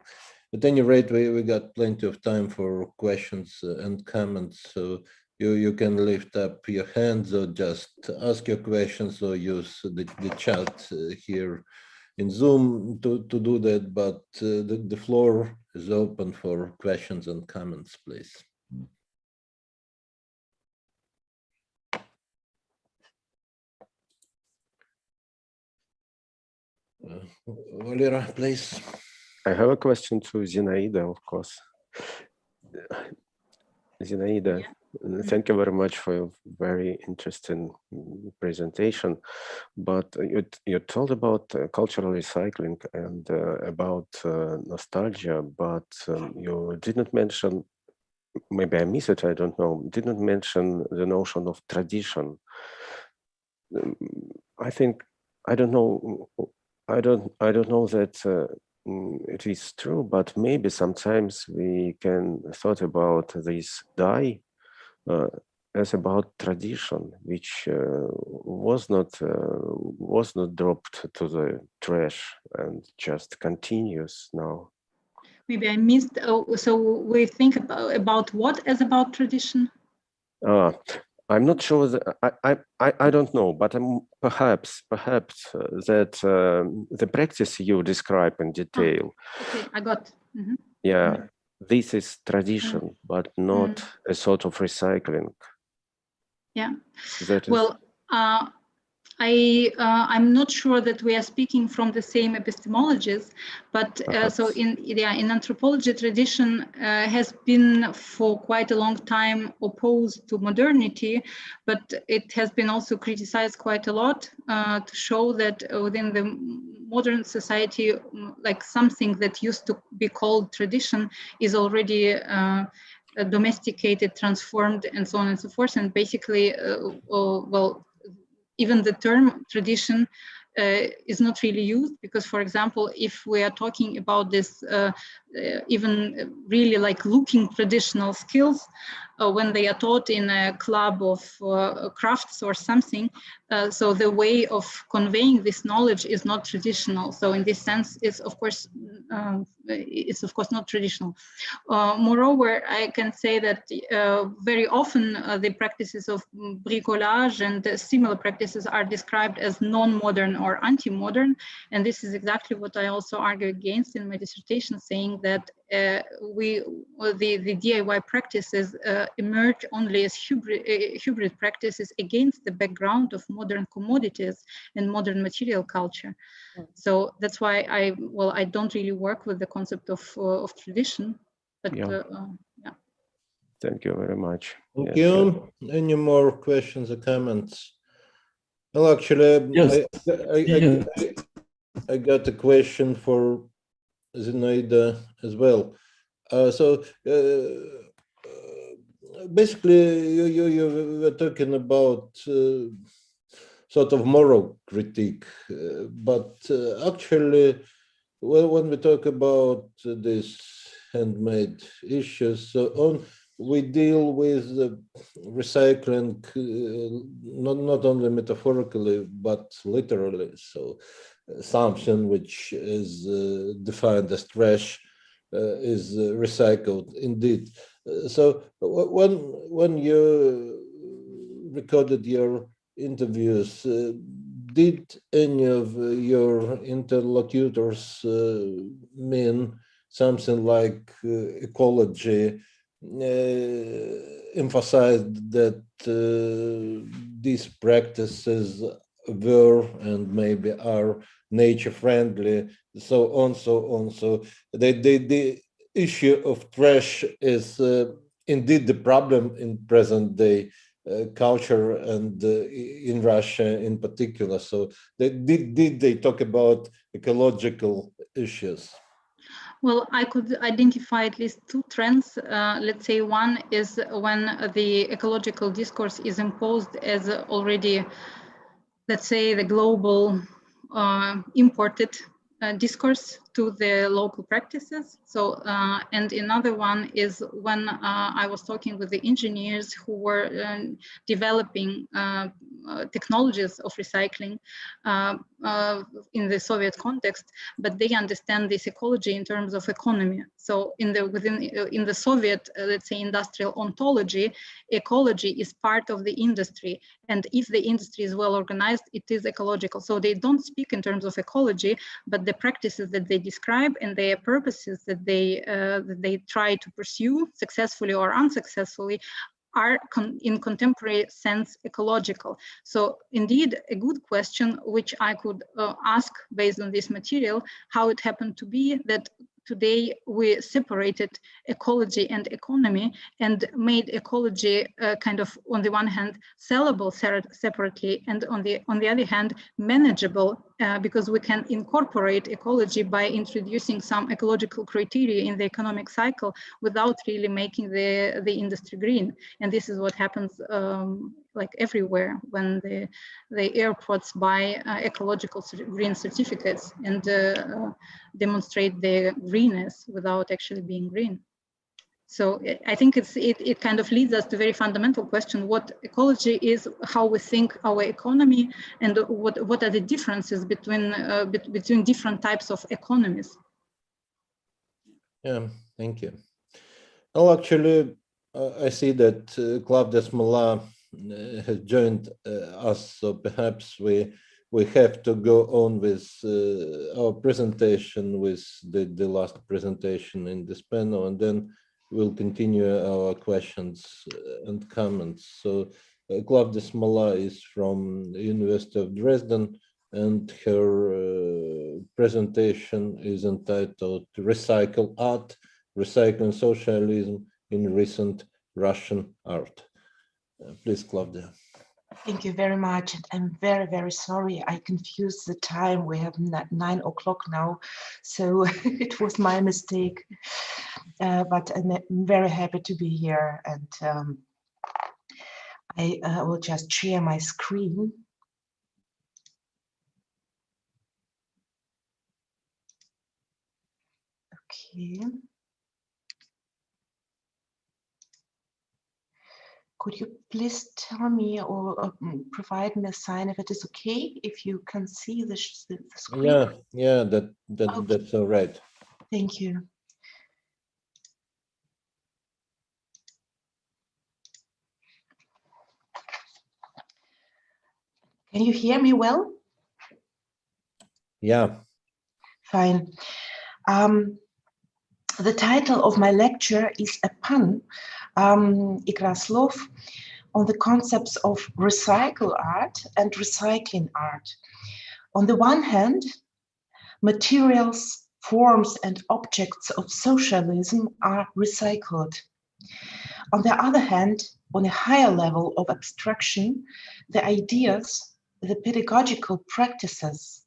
[SPEAKER 1] at any rate we got plenty of time for questions and comments. So you can lift up your hands or just ask your questions or use the chat here in Zoom to do that, but the floor is open for questions and comments, please. Valera, please.
[SPEAKER 2] I have a question to Zinaida, of course. Zinaida, thank you very much for your very interesting presentation. But you told about cultural recycling and about nostalgia, but you didn't mention, maybe I missed it, I don't know, didn't mention the notion of tradition. I think, I don't know that it is true, but maybe sometimes we can thought about this die as about tradition, which was not dropped to the trash and just continues now.
[SPEAKER 3] Maybe I missed. So we think about what as about tradition?
[SPEAKER 2] I'm not sure that I don't know, but perhaps that the practice you describe in detail.
[SPEAKER 3] Okay, I got. Mm-hmm.
[SPEAKER 2] Yeah, this is tradition, but not a sort of recycling.
[SPEAKER 3] Yeah.
[SPEAKER 2] That
[SPEAKER 3] well, I'm not sure that we are speaking from the same epistemologies, but so in anthropology, tradition has been for quite a long time opposed to modernity, but it has been also criticized quite a lot to show that within the modern society, like something that used to be called tradition is already domesticated, transformed, and so on and so forth. And basically, well, even the term tradition is not really used because, for example, if we are talking about this even really like looking traditional skills, when they are taught in a club of crafts or something, so the way of conveying this knowledge is not traditional. So in this sense, it's of course not traditional. Moreover, I can say that very often the practices of bricolage and similar practices are described as non-modern or anti-modern, and this is exactly what I also argue against in my dissertation, saying that the DIY practices emerge only as hybrid practices against the background of modern commodities and modern material culture. So that's why I don't really work with the concept of tradition, but yeah.
[SPEAKER 2] Thank you very much.
[SPEAKER 1] Thank you. Any more questions or comments? Well, actually,
[SPEAKER 6] yes.
[SPEAKER 1] I got a question for Zinaida as well. Basically, you were talking about sort of moral critique, but actually, when we talk about these handmade issues, so on, we deal with recycling not only metaphorically but literally. So something which is defined as trash is recycled indeed. So when you recorded your interviews, did any of your interlocutors mean something like ecology, emphasized that these practices were and maybe are nature friendly, so on. So the issue of trash is indeed the problem in present day culture and in Russia in particular. So did they talk about ecological issues?
[SPEAKER 3] Well, I could identify at least two trends. Let's say one is when the ecological discourse is imposed as already, let's say, the global imported discourse to the local practices. So, and another one is when I was talking with the engineers who were developing technologies of recycling in the Soviet context, but they understand this ecology in terms of economy. So in the Soviet, let's say, industrial ontology, ecology is part of the industry. And if the industry is well organized, it is ecological. So they don't speak in terms of ecology, but the practices that they describe and their purposes that they try to pursue successfully or unsuccessfully are in contemporary sense ecological. So indeed, a good question which I could ask based on this material, how it happened to be that today we separated ecology and economy and made ecology kind of, on the one hand, sellable separately, and on the other hand, manageable, because we can incorporate ecology by introducing some ecological criteria in the economic cycle without really making the industry green. And this is what happens like everywhere when the airports buy ecological green certificates and demonstrate their greenness without actually being green. So I think it kind of leads us to a very fundamental question: what ecology is, how we think our economy, and what are the differences between different types of economies.
[SPEAKER 1] Yeah, thank you. Well, actually, I see that Claudia Smola has joined us, so perhaps we have to go on with our presentation, with the last presentation in this panel, and then we'll continue our questions and comments. So Claudia Smola is from the University of Dresden, and her presentation is entitled "Recycle Art, Recycling Socialism in Recent Russian Art." Please, Claudia.
[SPEAKER 6] Thank you very much. I'm very, very sorry. I confused the time. We have 9 o'clock now, so it was my mistake. But I'm very happy to be here, and I will just share my screen. Okay. Could you please tell me or provide me a sign if it is okay, if you can see the screen?
[SPEAKER 1] Yeah, that's all right.
[SPEAKER 6] Thank you. Can you hear me well?
[SPEAKER 1] Yeah.
[SPEAKER 6] Fine. The title of my lecture is a pun, Игра слов, on the concepts of recycle art and recycling art. On the one hand, materials, forms, and objects of socialism are recycled. On the other hand, on a higher level of abstraction, the ideas, the pedagogical practices,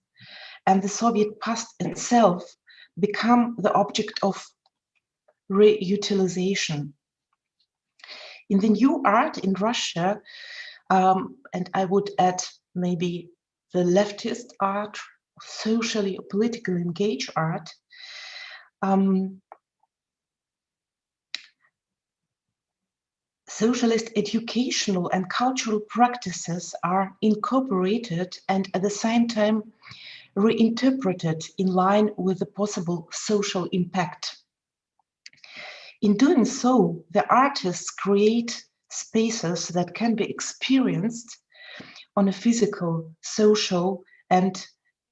[SPEAKER 6] and the Soviet past itself become the object of reutilization. In the new art in Russia, and I would add maybe the leftist art, socially or politically engaged art, socialist educational and cultural practices are incorporated and at the same time reinterpreted in line with the possible social impact. In doing so, the artists create spaces that can be experienced on a physical, social, and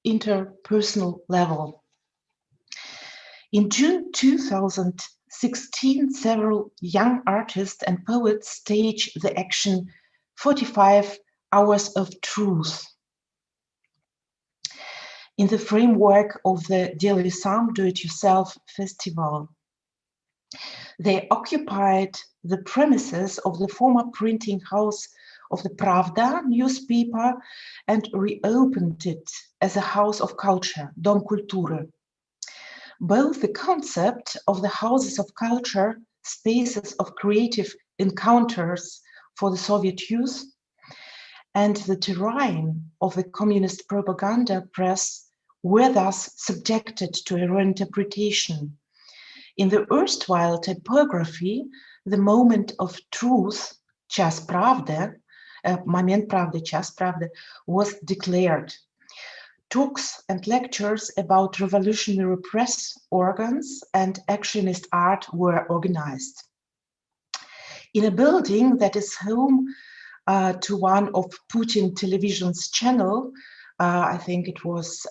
[SPEAKER 6] interpersonal level. In June 2016, several young artists and poets staged the action 45 Hours of Truth in the framework of the Disillusions Do-It-Yourself Festival. They occupied the premises of the former printing house of the Pravda newspaper and reopened it as a house of culture, Dom Kultury. Both the concept of the houses of culture, spaces of creative encounters for the Soviet youth, and the terrain of the communist propaganda press were thus subjected to a reinterpretation. In the erstwhile typography, the moment of truth, Час правды, Момент правды, Час правды, was declared. Talks and lectures about revolutionary press organs and actionist art were organized. In a building that is home to one of Putin television's channel, I think it was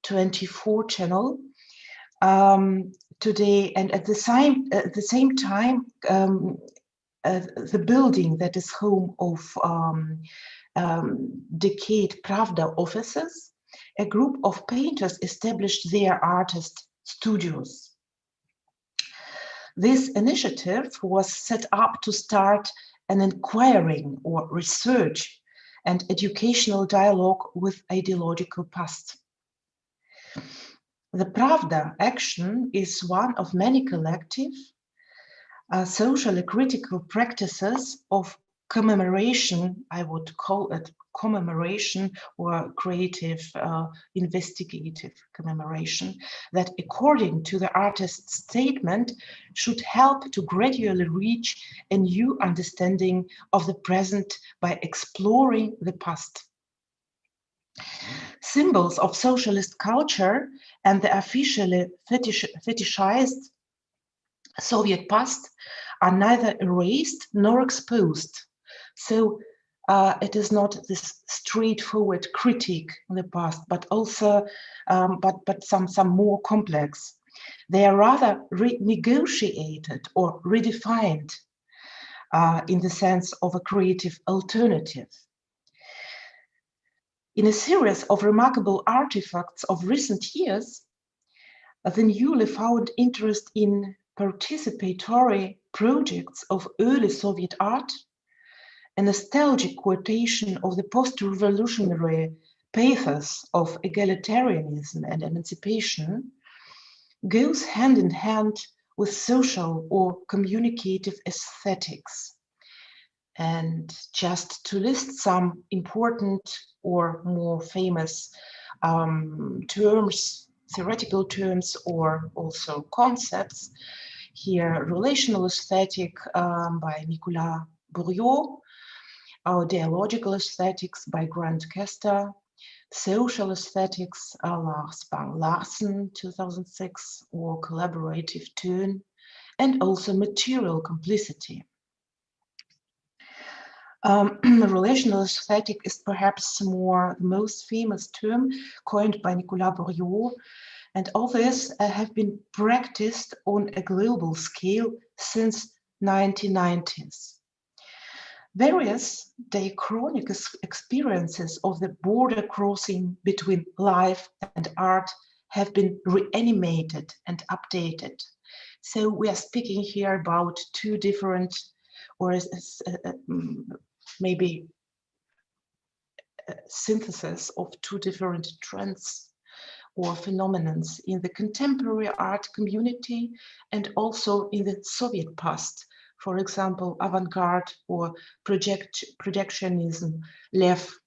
[SPEAKER 6] 24 channel, today, and at the same time, the building that is home of decade Pravda offices, a group of painters established their artist studios. This initiative was set up to start an inquiring or research and educational dialogue with ideological past. The Pravda action is one of many collective, socially critical practices of commemoration, I would call it commemoration or creative investigative commemoration, that according to the artist's statement should help to gradually reach a new understanding of the present by exploring the past. Symbols of socialist culture and the officially fetishized Soviet past are neither erased nor exposed. So it is not this straightforward critique of the past, but also but some more complex. They are rather renegotiated or redefined in the sense of a creative alternative. In a series of remarkable artifacts of recent years, the newly found interest in participatory projects of early Soviet art, a nostalgic quotation of the post-revolutionary pathos of egalitarianism and emancipation, goes hand in hand with social or communicative aesthetics. And just to list some important or more famous terms, theoretical terms, or also concepts, here relational aesthetic by Nicolas Bourriot, our dialogical aesthetics by Grant Kester, social aesthetics Lars Bang-Larsen, 2006, or collaborative tone, and also material complicity. Relational aesthetic is perhaps the most famous term coined by Nicolas Bourriot, and all this have been practiced on a global scale since 1990s. Various diachronic experiences of the border crossing between life and art have been reanimated and updated. So we are speaking here about two different, or maybe synthesis of two different trends or phenomena in the contemporary art community and also in the Soviet past. For example, avant-garde or projectionism, Lev.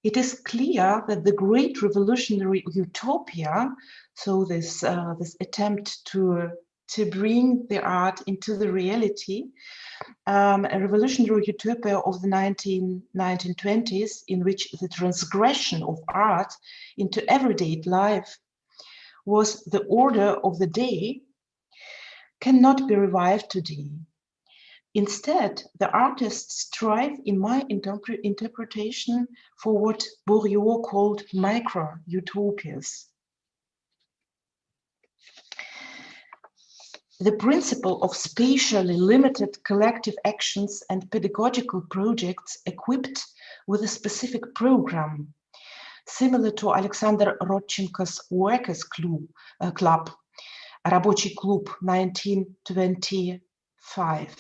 [SPEAKER 6] It is clear that the great revolutionary utopia, so this attempt to bring the art into the reality, a revolutionary utopia of the 1920s, in which the transgression of art into everyday life was the order of the day, cannot be revived today. Instead, the artists strive, in my interpretation, for what Bourdieu called micro-utopias. The principle of spatially limited collective actions and pedagogical projects equipped with a specific program, similar to Alexander Rodchenko's Workers' Club, Рабочий Клуб, 1925.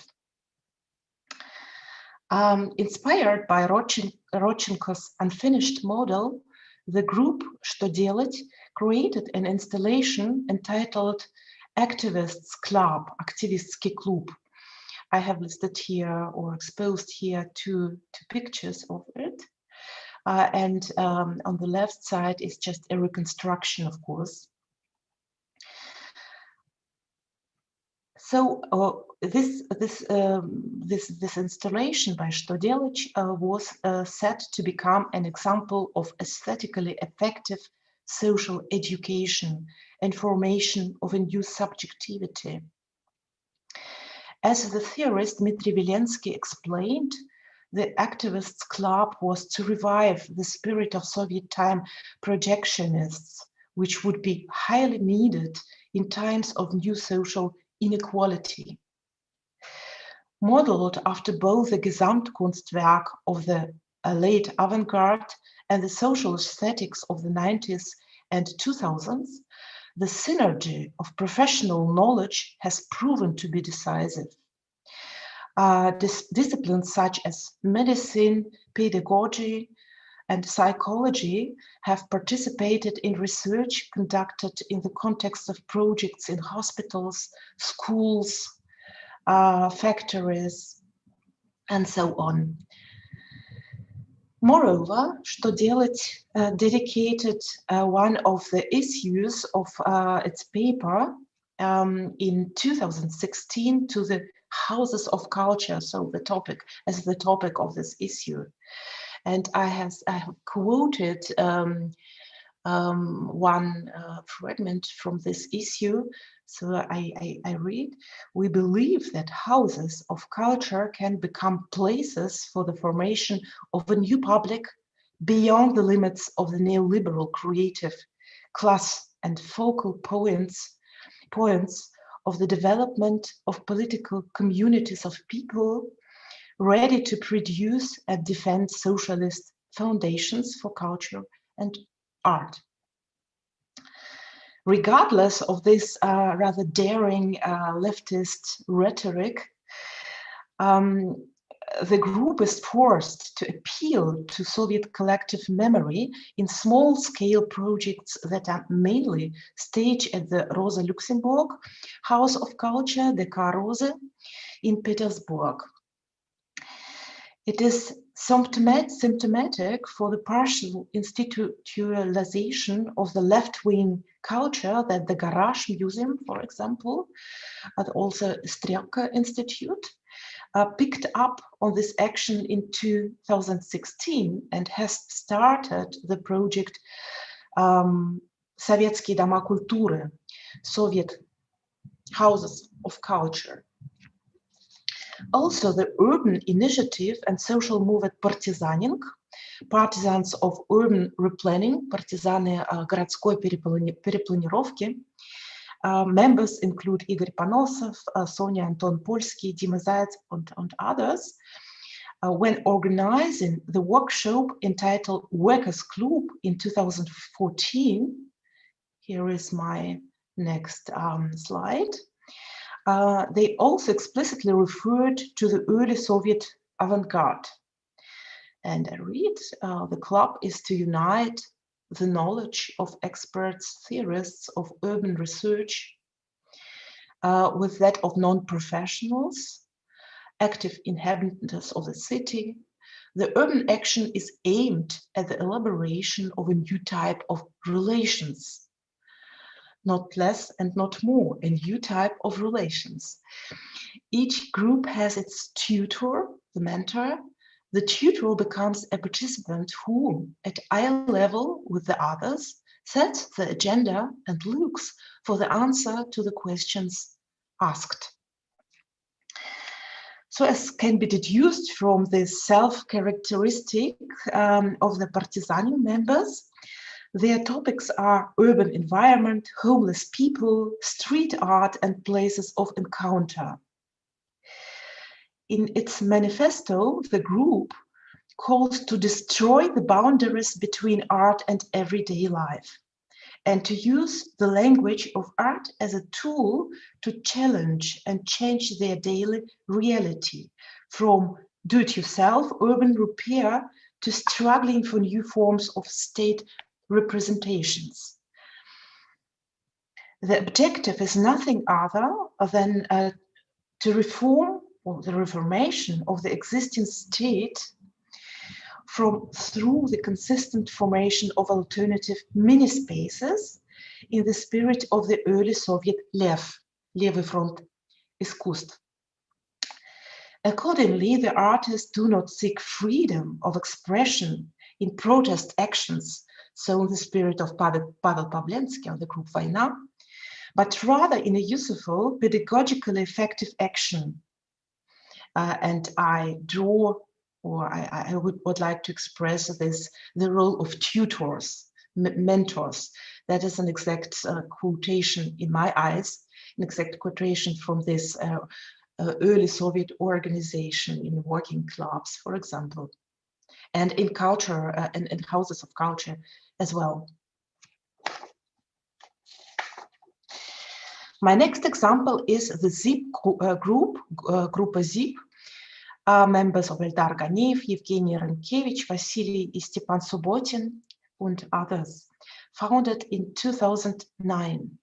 [SPEAKER 6] Inspired by Rodchenko's unfinished model, the group Что делать created an installation entitled Activists Club, Aktivistski Klub. I have listed here or exposed here two pictures of it. And on the left side is just a reconstruction, of course. So this installation by Что делать was set to become an example of aesthetically effective social education and formation of a new subjectivity. As the theorist Dmitry Vilensky explained, the Activists Club was to revive the spirit of Soviet time projectionists, which would be highly needed in times of new social inequality. Modeled after both the Gesamtkunstwerk of the late avant-garde and the social aesthetics of the 90s and 2000s, the synergy of professional knowledge has proven to be decisive. Disciplines such as medicine, pedagogy, and psychology have participated in research conducted in the context of projects in hospitals, schools, factories, and so on. Moreover, Что делать dedicated one of the issues of its paper in 2016 to the houses of culture, so the topic of this issue. And I have quoted one fragment from this issue. So I read, we believe that houses of culture can become places for the formation of a new public beyond the limits of the neoliberal creative class and focal points of the development of political communities of people ready to produce and defend socialist foundations for culture and art. Regardless of this rather daring leftist rhetoric, the group is forced to appeal to Soviet collective memory in small-scale projects that are mainly staged at the Rosa Luxemburg House of Culture, the DK Rose, in Petersburg. It is symptomatic for the partial institutionalization of the left-wing culture that the Garage Museum, for example, but also Strelka Institute, picked up on this action in 2016 and has started the project Советские дома культуры, Soviet houses of culture. Also, the urban initiative and social movement Partizaning, partisans of urban replanning, партизаны городской перепланировки. Members include Igor Panosov, Sonia Anton Polsky, Dima Zayats, and others. When organizing the workshop entitled Workers' Club in 2014, here is my next slide. They also explicitly referred to the early Soviet avant-garde. And I read, the club is to unite the knowledge of experts, theorists of urban research with that of non-professionals, active inhabitants of the city. The urban action is aimed at the elaboration of a new type of relations, not less and not more, a new type of relations. Each group has its tutor, the mentor. The tutor becomes a participant who, at eye level with the others, sets the agenda and looks for the answer to the questions asked. So as can be deduced from this self-characteristic of the partisaning members, their topics are urban environment, homeless people, street art, and places of encounter. In its manifesto, the group calls to destroy the boundaries between art and everyday life, and to use the language of art as a tool to challenge and change their daily reality, from do-it-yourself urban repair to struggling for new forms of state representations. The objective is nothing other than to reform, or the reformation of the existing state through the consistent formation of alternative mini-spaces in the spirit of the early Soviet Levый front искусств. Accordingly, the artists do not seek freedom of expression in protest actions, so in the spirit of Pavel Pavlensky and the group Война, but rather in a useful, pedagogically effective action. And I draw, or I would like to express this, the role of tutors, mentors. That is an exact quotation in my eyes, an exact quotation from this early Soviet organization in working clubs, for example, and in culture and in houses of culture as well. My next example is the ZIP group, Группа ZIP, members of Eldar Ganeev, Evgeny Renkevich, Vasily Stepan Subotin, and others, founded in 2009.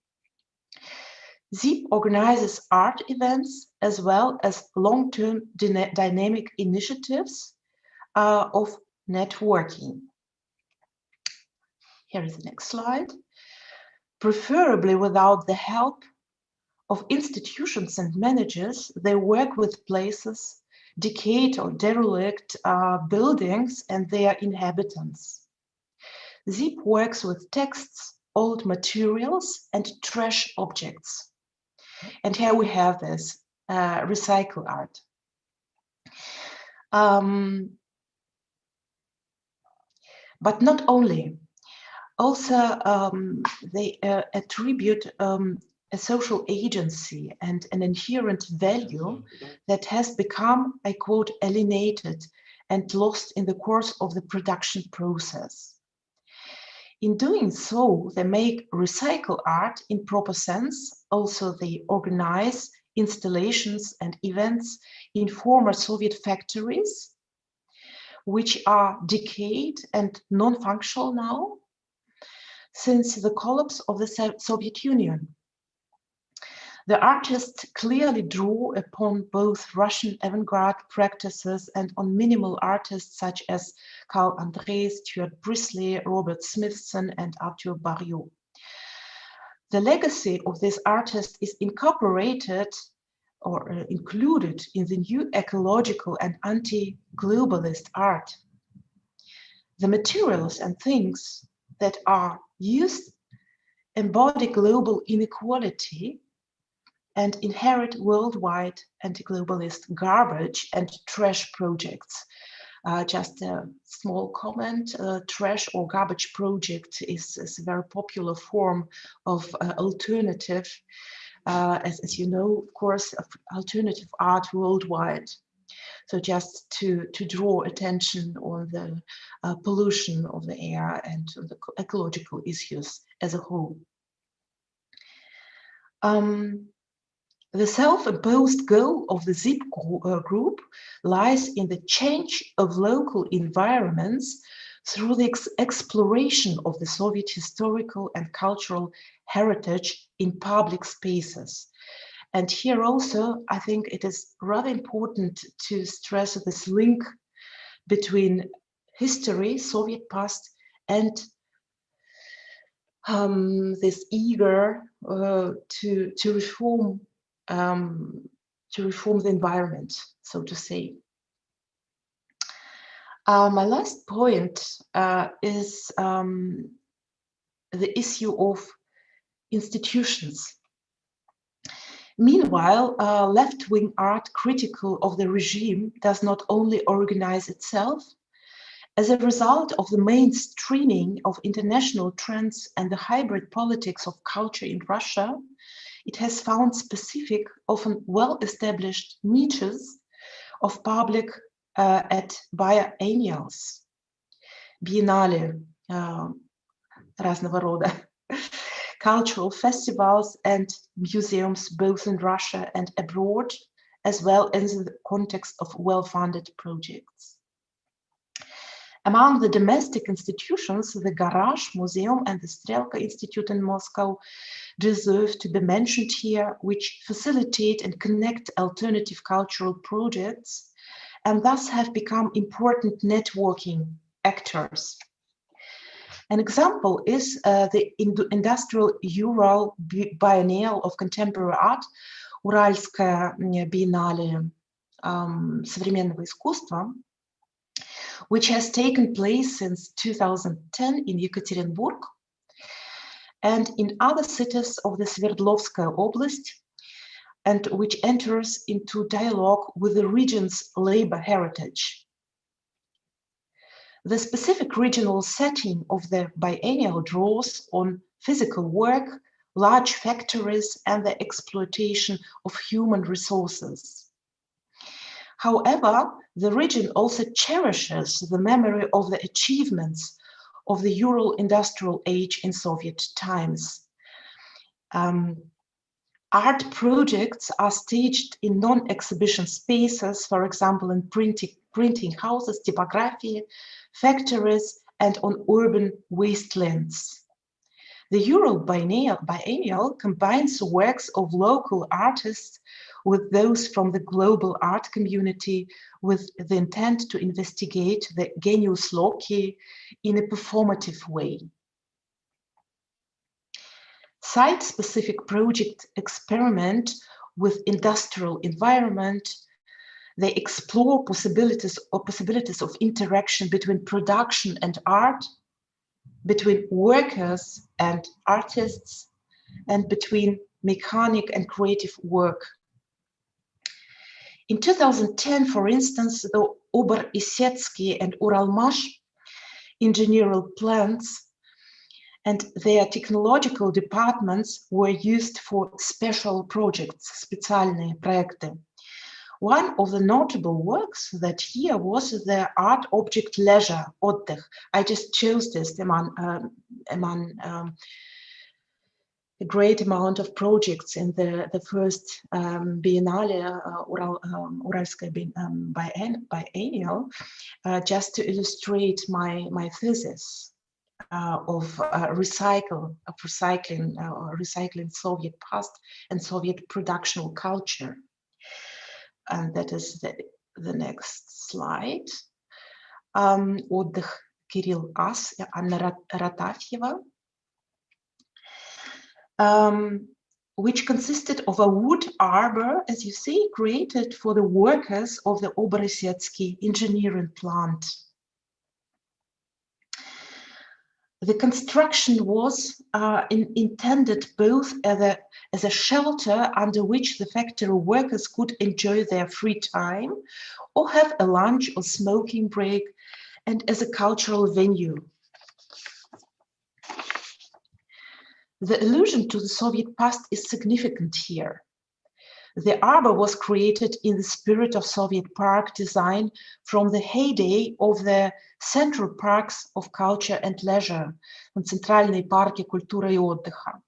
[SPEAKER 6] ZIP organizes art events as well as long-term dynamic initiatives of networking. Here is the next slide. Preferably without the help of institutions and managers, they work with places, decayed or derelict buildings and their inhabitants. ZIP works with texts, old materials, and trash objects. And here we have this recycle art. But not only, also they attribute a social agency and an inherent value that has become, I quote, alienated and lost in the course of the production process. In doing so, they make recycle art in proper sense. Also, they organize installations and events in former Soviet factories, which are decayed and non-functional now since the collapse of the Soviet Union. The artists clearly draw upon both Russian avant-garde practices and on minimal artists such as Carl André, Stuart Brisley, Robert Smithson, and Arthur Barriot. The legacy of this artist is incorporated or included in the new ecological and anti-globalist art. The materials and things that are used embody global inequality and inherit worldwide anti-globalist garbage and trash projects. Just a small comment, trash or garbage project is a very popular form of alternative, as you know, of course, of alternative art worldwide. So just to draw attention on the pollution of the air and the ecological issues as a whole. The self-imposed goal of the ZIP group lies in the change of local environments through the exploration of the Soviet historical and cultural heritage in public spaces. And here also, I think it is rather important to stress this link between history, Soviet past, and this eager to reform the environment, so to say. My last point is the issue of institutions. Meanwhile, left-wing art critical of the regime does not only organize itself. As a result of the mainstreaming of international trends and the hybrid politics of culture in Russia, it has found specific, often well-established niches of public at biennials, biennale, разного рода, cultural festivals and museums both in Russia and abroad, as well as in the context of well-funded projects. Among the domestic institutions, the Garage Museum and the Strelka Institute in Moscow deserve to be mentioned here, which facilitate and connect alternative cultural projects and thus have become important networking actors. An example is the Industrial Ural Biennial of Contemporary Art, Уральская биеннале современного искусства, which has taken place since 2010 in Yekaterinburg and in other cities of the Sverdlovskaya Oblast, and which enters into dialogue with the region's labor heritage. The specific regional setting of the biennial draws on physical work, large factories, and the exploitation of human resources. However, the region also cherishes the memory of the achievements of the Ural industrial age in Soviet times. Art projects are staged in non-exhibition spaces, for example, in printing houses, typography, factories, and on urban wastelands. The Ural Biennial combines works of local artists with those from the global art community with the intent to investigate the genius loci in a performative way. Site-specific project experiment with industrial environment. They explore possibilities of interaction between production and art, between workers and artists, and between mechanic and creative work. In 2010, for instance, the Ober-Isetsky and Uralmash engineering plants and their technological departments were used for special projects, специальные проекты. One of the notable works that year was the art object leisure, отдых. I just chose this among a great amount of projects in the first Biennale, Uralskaya Biennial, just to illustrate my thesis of recycling Soviet past and Soviet productional culture. And that is the next slide. Отдых Кирилл Ас, Анна Ратафьева, which consisted of a wood arbor, as you see, created for the workers of the Ober-Isetsky engineering plant. The construction was intended both as a shelter under which the factory workers could enjoy their free time or have a lunch or smoking break, and as a cultural venue. The allusion to the Soviet past is significant here. The arbor was created in the spirit of Soviet park design from the heyday of the central parks of culture and leisure, центральные парки культуры и отдыха.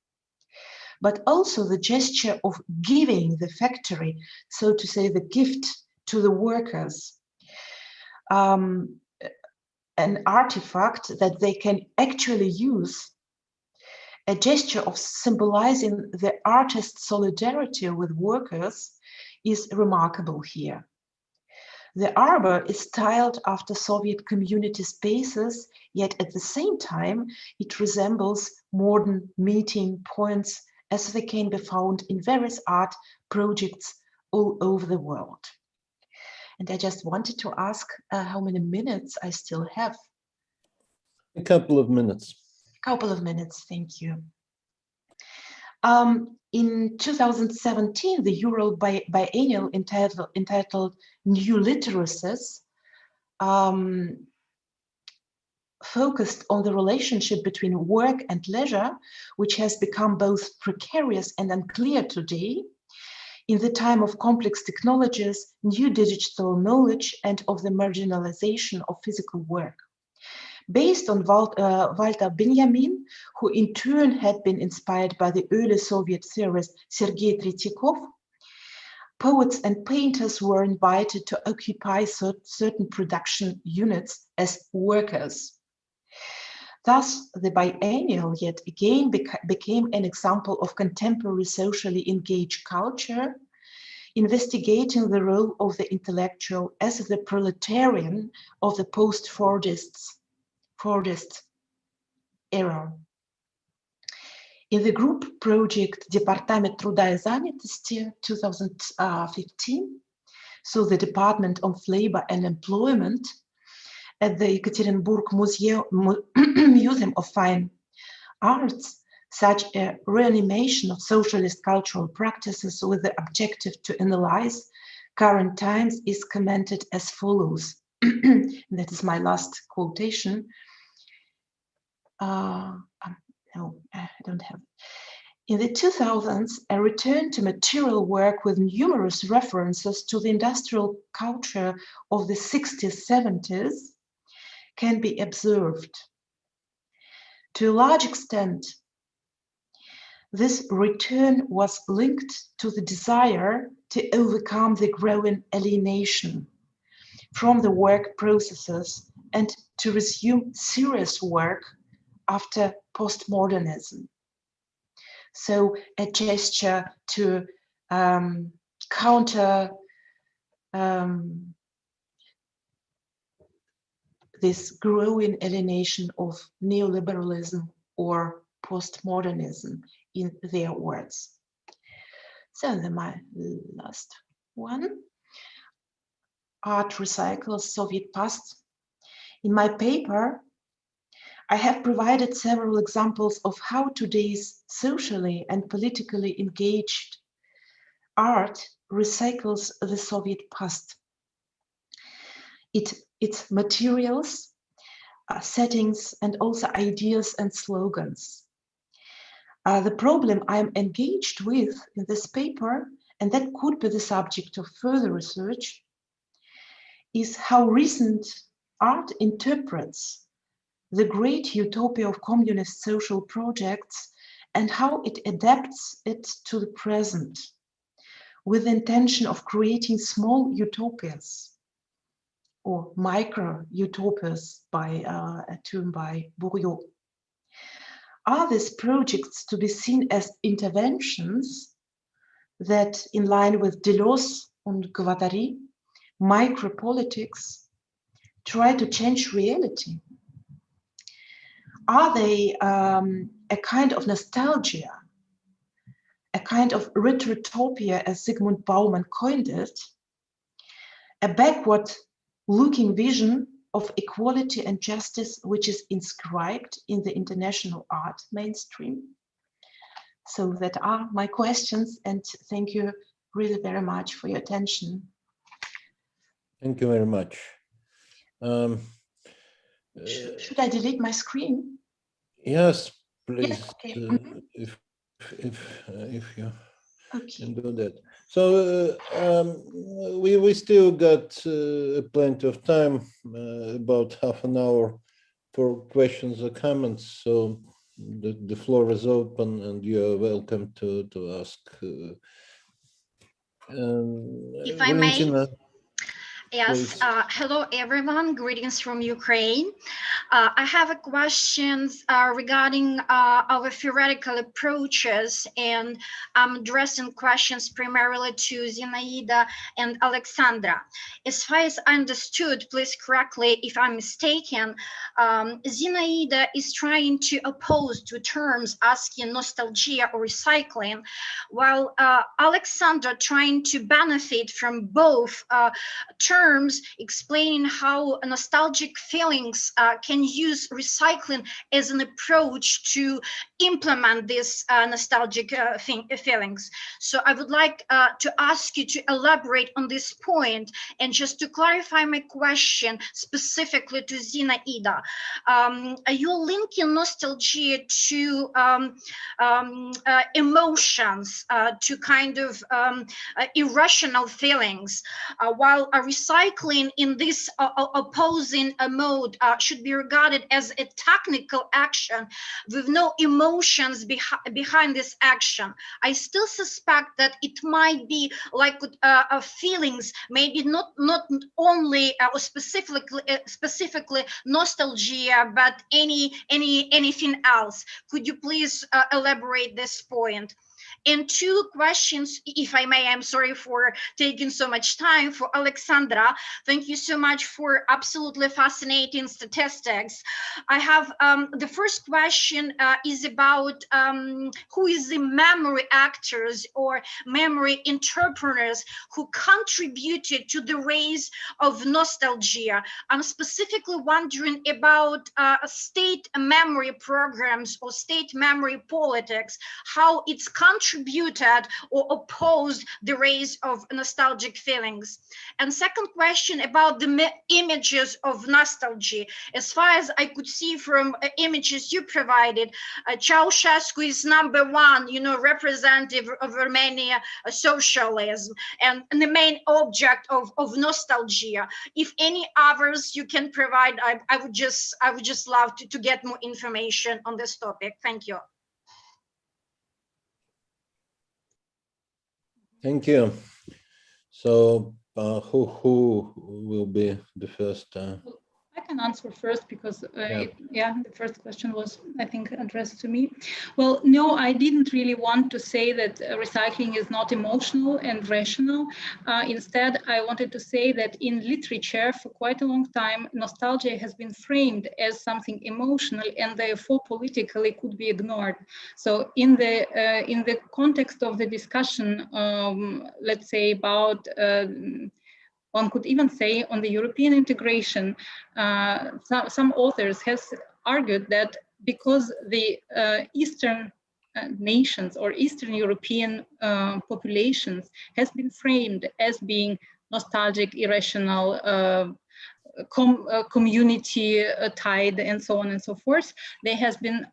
[SPEAKER 6] but also the gesture of giving the factory, so to say, the gift to the workers, an artifact that they can actually use, a gesture of symbolizing the artist's solidarity with workers, is remarkable here. The arbor is styled after Soviet community spaces, yet at the same time, it resembles modern meeting points as they can be found in various art projects all over the world. And I just wanted to ask how many minutes I still have.
[SPEAKER 1] A couple of minutes.
[SPEAKER 6] A couple of minutes, thank you. In 2017, the Ural Biennial entitled New Literacies focused on the relationship between work and leisure, which has become both precarious and unclear today, in the time of complex technologies, new digital knowledge, and of the marginalization of physical work. Based on Walter Benjamin, who in turn had been inspired by the early Soviet theorist Sergei Tretьяков, poets and painters were invited to occupy certain production units as workers. Thus, the biennial yet again became an example of contemporary socially engaged culture, investigating the role of the intellectual as the proletarian of the post-Fordist era. In the group project Департамент труда и занятости 2015, so the Department of Labor and Employment at the Ekaterinburg Museum of Fine Arts, such a reanimation of socialist cultural practices with the objective to analyze current times is commented as follows. That is my last quotation. No, I don't have. In the 2000s, a return to material work with numerous references to the industrial culture of the 60s, 70s can be observed. To a large extent, this return was linked to the desire to overcome the growing alienation from the work processes and to resume serious work after postmodernism. So a gesture to counter this growing alienation of neoliberalism or postmodernism in their words. So then my last one, Art Recycles Soviet Past. In my paper, I have provided several examples of how today's socially and politically engaged art recycles the Soviet past. Its materials, settings, and also ideas and slogans. The problem I'm engaged with in this paper, and that could be the subject of further research, is how recent art interprets the great utopia of communist social projects and how it adapts it to the present with the intention of creating small utopias or micro-utopias by a term by Bourdieu. Are these projects to be seen as interventions that, in line with Deleuze and Guattari, micropolitics, try to change reality? Are they a kind of nostalgia, a kind of retrotopia, as Zygmunt Bauman coined it, a backward-looking vision of equality and justice which is inscribed in the international art mainstream? So that are my questions, and thank you really very much for your attention.
[SPEAKER 1] Thank you very much.
[SPEAKER 6] Should I delete my screen?
[SPEAKER 1] Yes, please.
[SPEAKER 6] Yes, okay.
[SPEAKER 1] If you
[SPEAKER 6] Okay.
[SPEAKER 1] can do that. So we still got plenty of time, about half an hour for questions or comments. So the floor is open and you are welcome to ask.
[SPEAKER 7] If I
[SPEAKER 1] Valentina,
[SPEAKER 7] may. Yes, hello everyone, greetings from Ukraine. I have a questions regarding our theoretical approaches, and I'm addressing questions primarily to Zinaida and Alexandra. As far as I understood, please correct me if I'm mistaken, Zinaida is trying to oppose two terms, asking nostalgia or recycling, while Alexandra trying to benefit from both terms, explaining how nostalgic feelings can use recycling as an approach to implement these nostalgic feelings. So I would like to ask you to elaborate on this point, and just to clarify my question specifically to Zinaida. Are you linking nostalgia to emotions, to kind of irrational feelings, while a recycling in this opposing mode should be regarded as a technical action with no emotions behind this action? I still suspect that it might be like feelings, maybe not only or specifically nostalgia, but anything else. Could you please elaborate this point? And two questions, if I may. I'm sorry for taking so much time. For Alexandra, thank you so much for absolutely fascinating statistics. I have the first question is about who is the memory actors or memory entrepreneurs who contributed to the rise of nostalgia. I'm specifically wondering about state memory programs or state memory politics, how it's contributed or opposed the rise of nostalgic feelings. And second question about the images of nostalgia. As far as I could see from images you provided, Ceausescu is number one, representative of Romania socialism and the main object of nostalgia. If any others you can provide, I would just love to get more information on this topic. Thank you.
[SPEAKER 1] thank you. So who will be the first?
[SPEAKER 3] I can answer first because the first question was, I think, addressed to me. Well, no, I didn't really want to say that recycling is not emotional and rational. Instead, I wanted to say that in literature for quite a long time, nostalgia has been framed as something emotional and therefore politically could be ignored. So in the context of the discussion, let's say about one could even say on the European integration, some authors have argued that because the Eastern nations or Eastern European populations has been framed as being nostalgic, irrational, community tied, and so on and so forth, they has been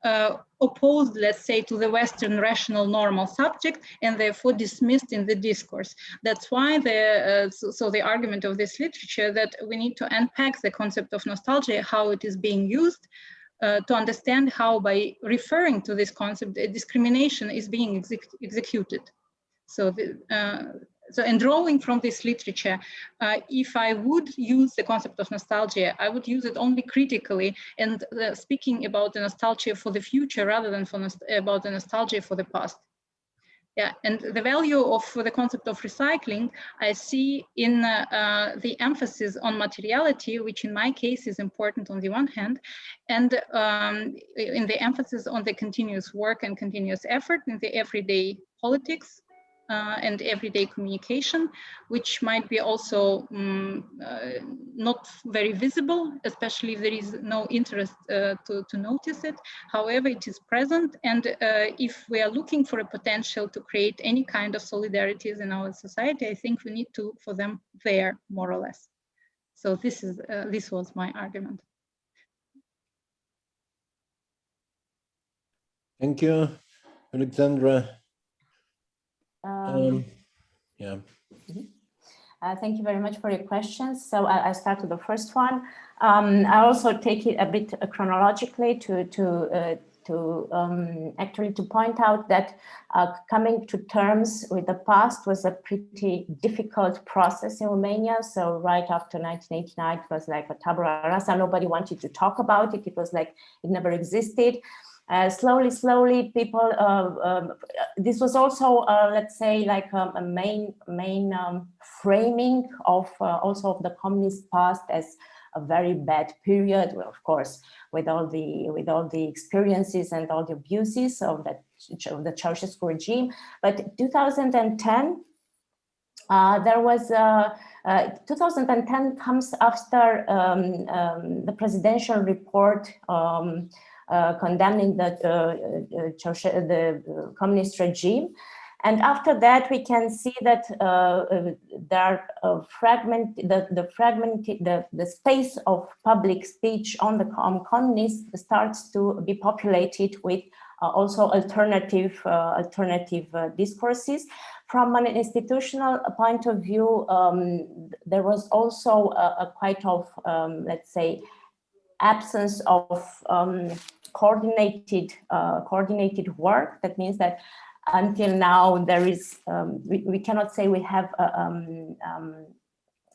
[SPEAKER 3] opposed, let's say, to the Western rational normal subject and therefore dismissed in the discourse. That's why the argument of this literature that we need to unpack the concept of nostalgia, how it is being used, to understand how by referring to this concept, a discrimination is being executed. So in drawing from this literature, if I would use the concept of nostalgia, I would use it only critically and speaking about the nostalgia for the future rather than about the nostalgia for the past. Yeah, and the value of the concept of recycling, I see in the emphasis on materiality, which in my case is important on the one hand, and in the emphasis on the continuous work and continuous effort in the everyday politics, and everyday communication, which might be also not very visible, especially if there is no interest to notice it. However, it is present, and if we are looking for a potential to create any kind of solidarities in our society, I think we need to look for them there, more or less. So this was my argument.
[SPEAKER 1] Thank you, Alexandra. Yeah.
[SPEAKER 4] Thank you very much for your questions. So I'll start with the first one. I'll also take it a bit chronologically to actually to point out that coming to terms with the past was a pretty difficult process in Romania. So right after 1989, it was like a tabula rasa. Nobody wanted to talk about it. It was like it never existed. Slowly, people. This was also, let's say, like a main framing of also of the communist past as a very bad period. Well, of course, with all the experiences and all the abuses of the Ceausescu regime. But 2010, there was 2010 comes after the presidential report condemning the communist regime. And after that, we can see that there are the space of public speech on the communists starts to be populated with also alternative discourses. From an institutional point of view, there was also a quite of, let's say, absence of coordinated work. That means that until now, there is we cannot say we have a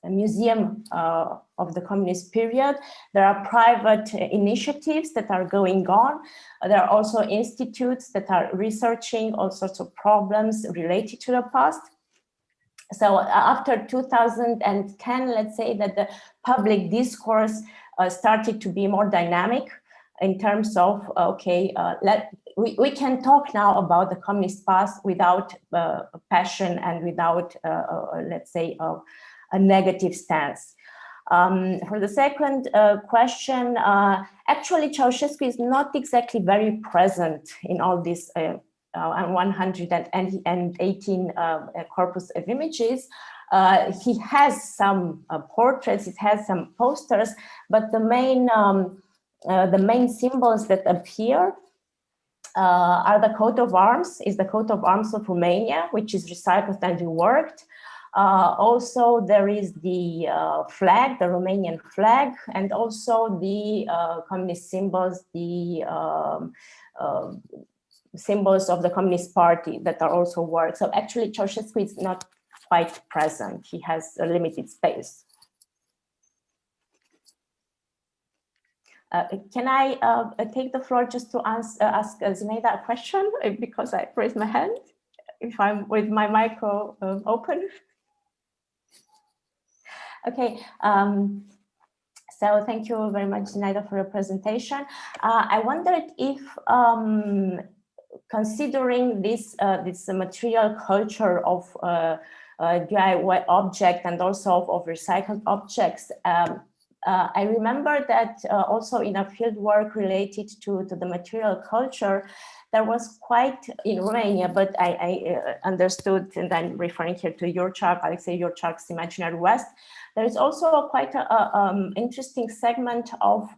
[SPEAKER 4] museum of the communist period. There are private initiatives that are going on. There are also institutes that are researching all sorts of problems related to the past. So after 2010, let's say that the public discourse started to be more dynamic in terms of, we can talk now about the communist past without passion and without, let's say, a negative stance. For the second question, actually Ceausescu is not exactly very present in all these 118 corpus of images. He has some portraits, he has some posters, but the main symbols that appear are the coat of arms, is the coat of arms of Romania, which is recycled and reworked. Also, there is the flag, the Romanian flag, and also the communist symbols, the symbols of the Communist Party that are also worked. So actually, Ceausescu is not quite present. He has a limited space. Can I take the floor just to ask Zinaida a question, because I raised my hand, if I'm with my micro open? Okay, so thank you very much, Zinaida, for your presentation. I wondered if, considering this material culture of DIY object and also of recycled objects, I remember that also in a field work related to the material culture, there was quite, in Romania, but I understood, and I'm referring here to Alexei Yurchak's Imaginary West, there is also quite an interesting segment of,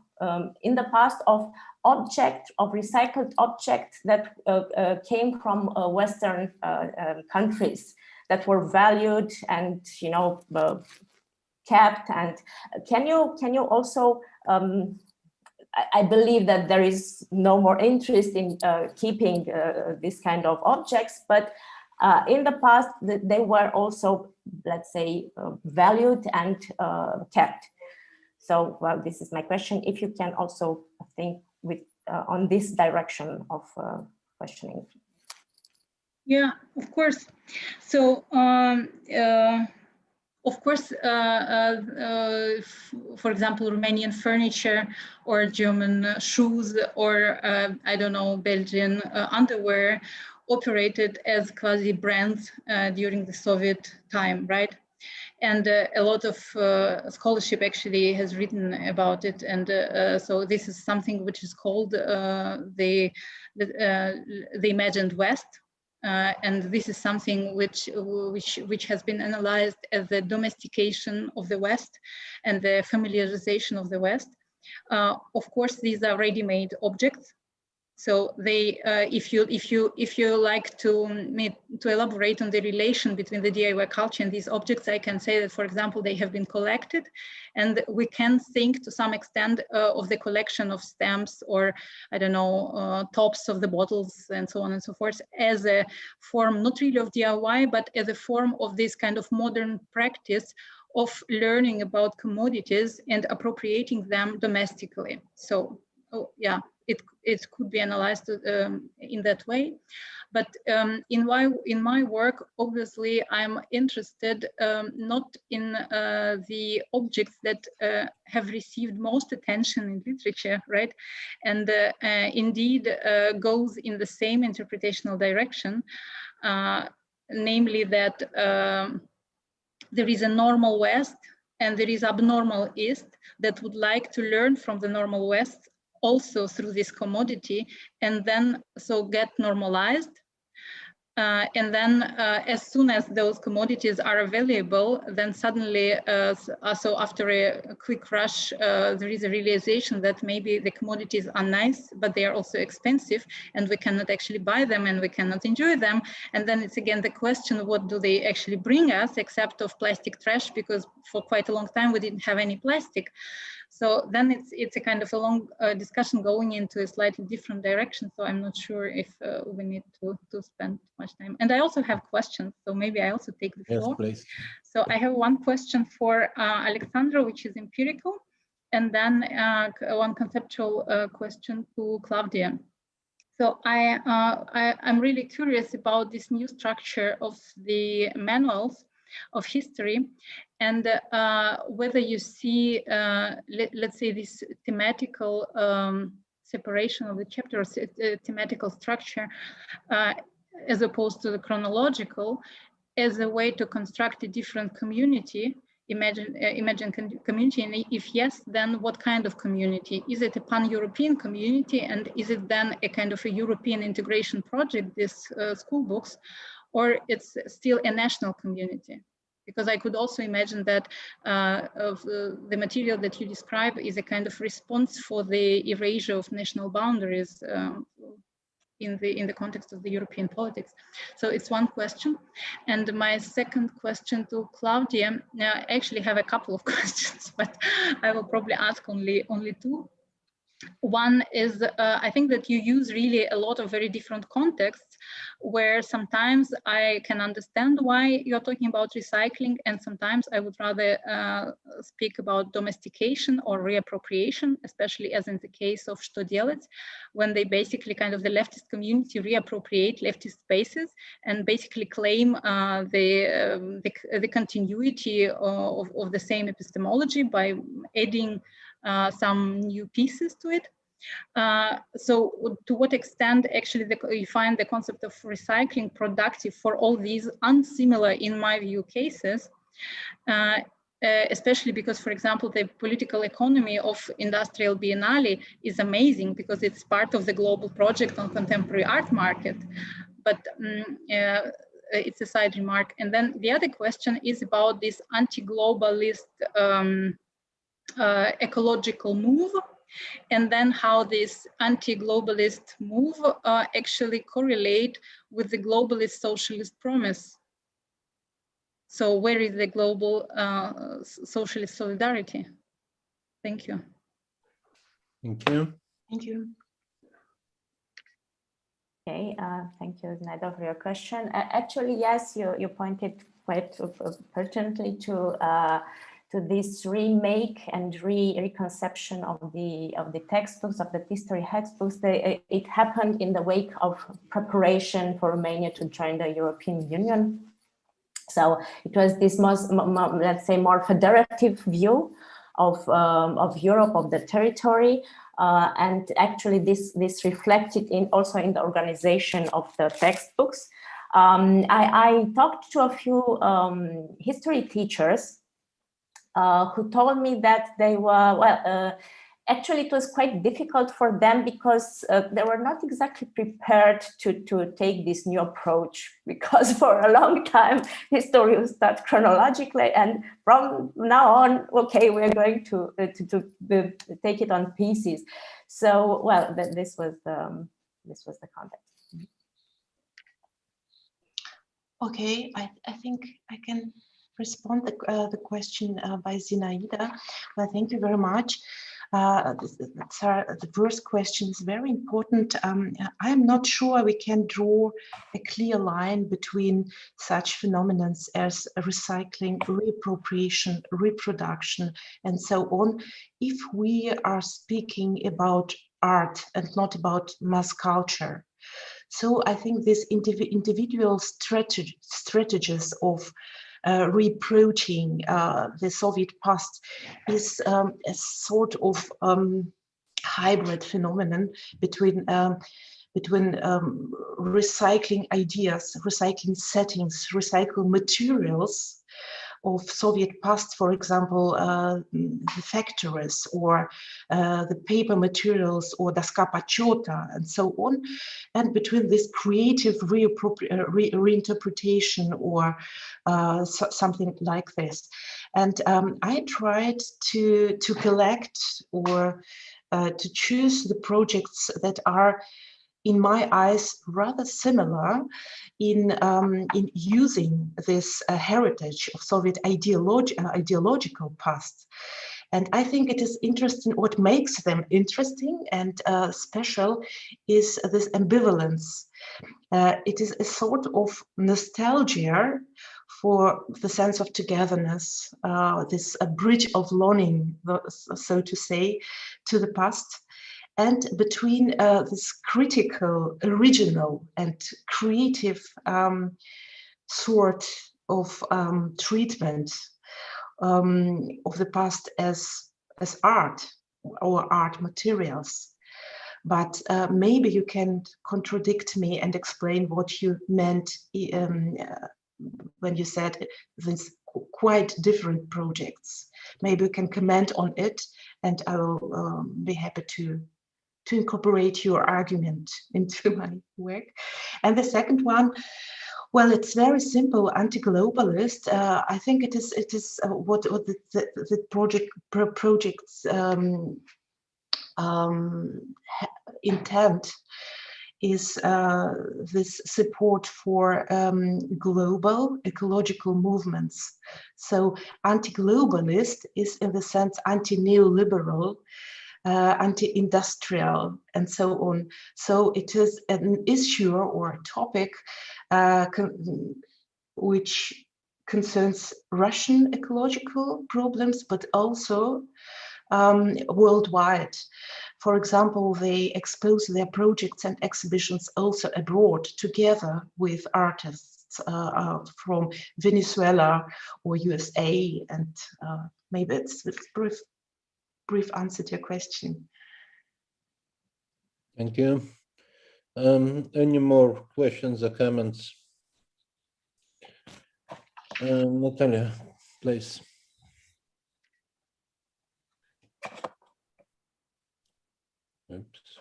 [SPEAKER 4] in the past, of recycled objects that came from Western countries that were valued and, you know, kept. And can you also, I believe that there is no more interest in keeping this kind of objects, but in the past they were also, let's say, valued and kept. So, well, this is my question. If you can also think with on this direction of questioning.
[SPEAKER 3] Yeah, of course. So, of course, for example, Romanian furniture or German shoes or, I don't know, Belgian underwear operated as quasi brands during the Soviet time, right? And a lot of scholarship actually has written about it. And so this is something which is called the imagined West. And this is something which has been analyzed as the domestication of the West and the familiarization of the West. Of course, these are ready-made objects. So they, if you like to elaborate on the relation between the DIY culture and these objects, I can say that, for example, they have been collected, and we can think to some extent of the collection of stamps or, I don't know, tops of the bottles and so on and so forth as a form, not really of DIY, but as a form of this kind of modern practice of learning about commodities and appropriating them domestically. So, oh, yeah. It could be analyzed in that way, but in my work, obviously, I'm interested not in the objects that have received most attention in literature, right? And indeed goes in the same interpretational direction, namely that there is a normal West and there is abnormal East that would like to learn from the normal West also through this commodity, and then so get normalized. And then as soon as those commodities are available, then suddenly, so after a quick rush, there is a realization that maybe the commodities are nice, but they are also expensive, and we cannot actually buy them and we cannot enjoy them. And then it's again the question, what do they actually bring us except of plastic trash, because for quite a long time we didn't have any plastic. So then it's a kind of a long discussion going into a slightly different direction. So I'm not sure if we need to spend much time. And I also have questions, so maybe I also take the floor.
[SPEAKER 1] Yes, please.
[SPEAKER 3] So I have one question for Alexandra, which is empirical, and then one conceptual question to Claudia. So I'm really curious about this new structure of the manuals of history, and whether you see, let's say, this thematical separation of the chapters, thematical structure, as opposed to the chronological, as a way to construct a different community, imagine community, and if yes, then what kind of community? Is it a pan-European community, and is it then a kind of a European integration project, this school books, or it's still a national community? Because I could also imagine that the material that you describe is a kind of response for the erasure of national boundaries in the context of the European politics. So it's one question. And my second question to Claudia, I actually have a couple of questions, but I will probably ask only two. One is, I think that you use really a lot of very different contexts, where sometimes I can understand why you're talking about recycling, and sometimes I would rather speak about domestication or reappropriation, especially as in the case of Что делать, when they basically kind of the leftist community reappropriate leftist spaces and basically claim the continuity of the same epistemology by adding some new pieces to it. So to what extent actually you find the concept of recycling productive for all these unsimilar, in my view, cases, especially because, for example, the political economy of Industrial Biennale is amazing because it's part of the global project on contemporary art market. But it's a side remark. And then the other question is about this anti-globalist ecological move, and then how this anti-globalist move actually correlate with the globalist socialist promise. So where is the global socialist solidarity? Thank you.
[SPEAKER 1] Thank you.
[SPEAKER 6] Thank you.
[SPEAKER 4] Okay, thank you, Znaido, for your question. Actually, yes, you pointed quite pertinently to this remake and reconception of the textbooks, of the history textbooks. It happened in the wake of preparation for Romania to join the European Union. So it was this let's say, more federative view of Europe, of the territory, and actually this reflected also in the organization of the textbooks. I talked to a few history teachers who told me that they were, actually it was quite difficult for them because they were not exactly prepared to take this new approach, because for a long time history was taught chronologically, and from now on, okay, we're going to take it on pieces. So, well, this was this was the context.
[SPEAKER 6] Okay, I think I can respond the question by Zinaida. Well, thank you very much. The first question is very important. I'm not sure we can draw a clear line between such phenomena as recycling, reappropriation, reproduction, and so on, if we are speaking about art and not about mass culture. So I think this individual strategies of reapproaching the Soviet past is a sort of hybrid phenomenon between recycling ideas, recycling settings, recycling materials of Soviet past, for example, the factories or the paper materials or doska почета and so on, and between this creative reinterpretation or something like this. And I tried to collect or to choose the projects that are, in my eyes, rather similar in using this heritage of Soviet ideological past. And I think it is interesting, what makes them interesting and special is this ambivalence. It is a sort of nostalgia for the sense of togetherness, this bridge of longing, so to say, to the past. And between this critical, original, and creative sort of treatment of the past as art or art materials. But maybe you can contradict me and explain what you meant when you said these quite different projects. Maybe you can comment on it, and I will be happy to incorporate your argument into my work. And the second one, well, it's very simple. Anti-globalist. I think it is what the project's intent is this support for global ecological movements. So anti-globalist is in the sense anti-neoliberal, anti-industrial, and so on. So it is an issue or a topic which concerns Russian ecological problems, but also worldwide. For example, they expose their projects and exhibitions also abroad, together with artists from Venezuela or USA, and maybe it's a brief answer to your question.
[SPEAKER 1] Thank you. Any more questions or comments? Natalia, please. Oops.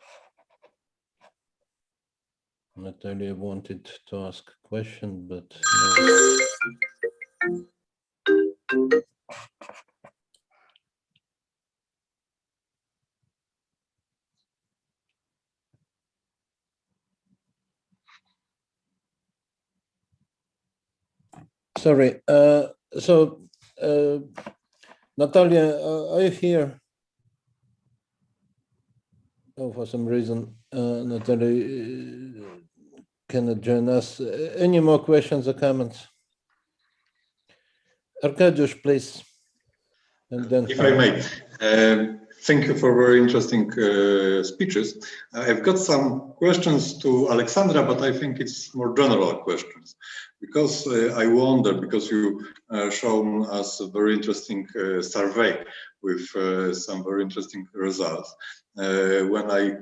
[SPEAKER 1] Natalia wanted to ask a question, but no. Sorry. Natalia, are you here? Oh, for some reason, Natalia cannot join us. Any more questions or comments? Arkadiusz, please. And then,
[SPEAKER 8] if I may, thank you for very interesting speeches. I've got some questions to Alexandra, but I think it's more general questions, because I wonder, because you shown us a very interesting survey with some very interesting results. When I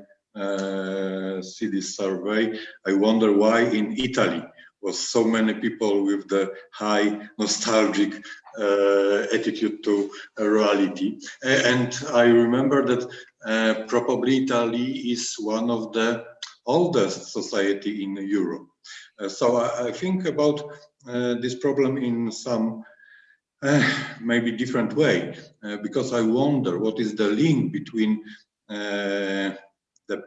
[SPEAKER 8] see this survey, I wonder why in Italy was so many people with the high nostalgic attitude to reality. And I remember that probably Italy is one of the oldest society in Europe. So I think about this problem in some maybe different way, because I wonder what is the link between the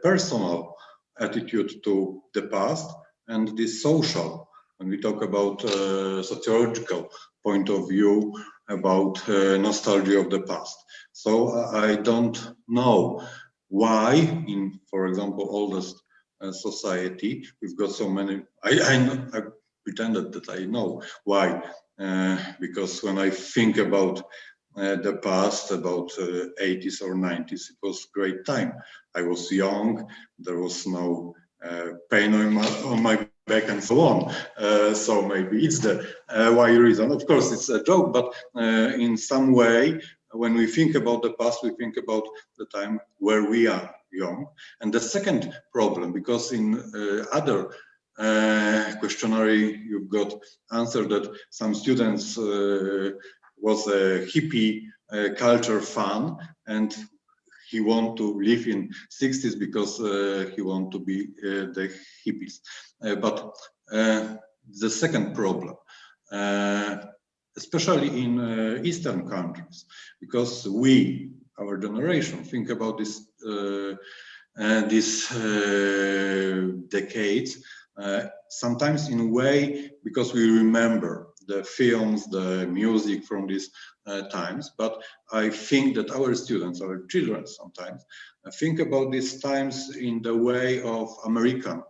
[SPEAKER 8] personal attitude to the past and this social, when we talk about sociological point of view about nostalgia of the past. So I don't know why in, for example, oldest society, we've got so many, I pretended that I know why, because when I think about the past, about 80s or 90s, it was great time. I was young, there was no pain on my back and so on. So maybe it's the why reason. Of course, it's a joke, but in some way, when we think about the past, we think about the time where we are young. And the second problem, because in other questionnaire, you've got answer that some students was a hippie culture fan and he want to live in 60s because he want to be the hippies. But the second problem, especially in Eastern countries, because we, our generation, think about this decades, sometimes in a way because we remember the films, the music from these times, but I think that our students, our children sometimes, think about these times in the way of American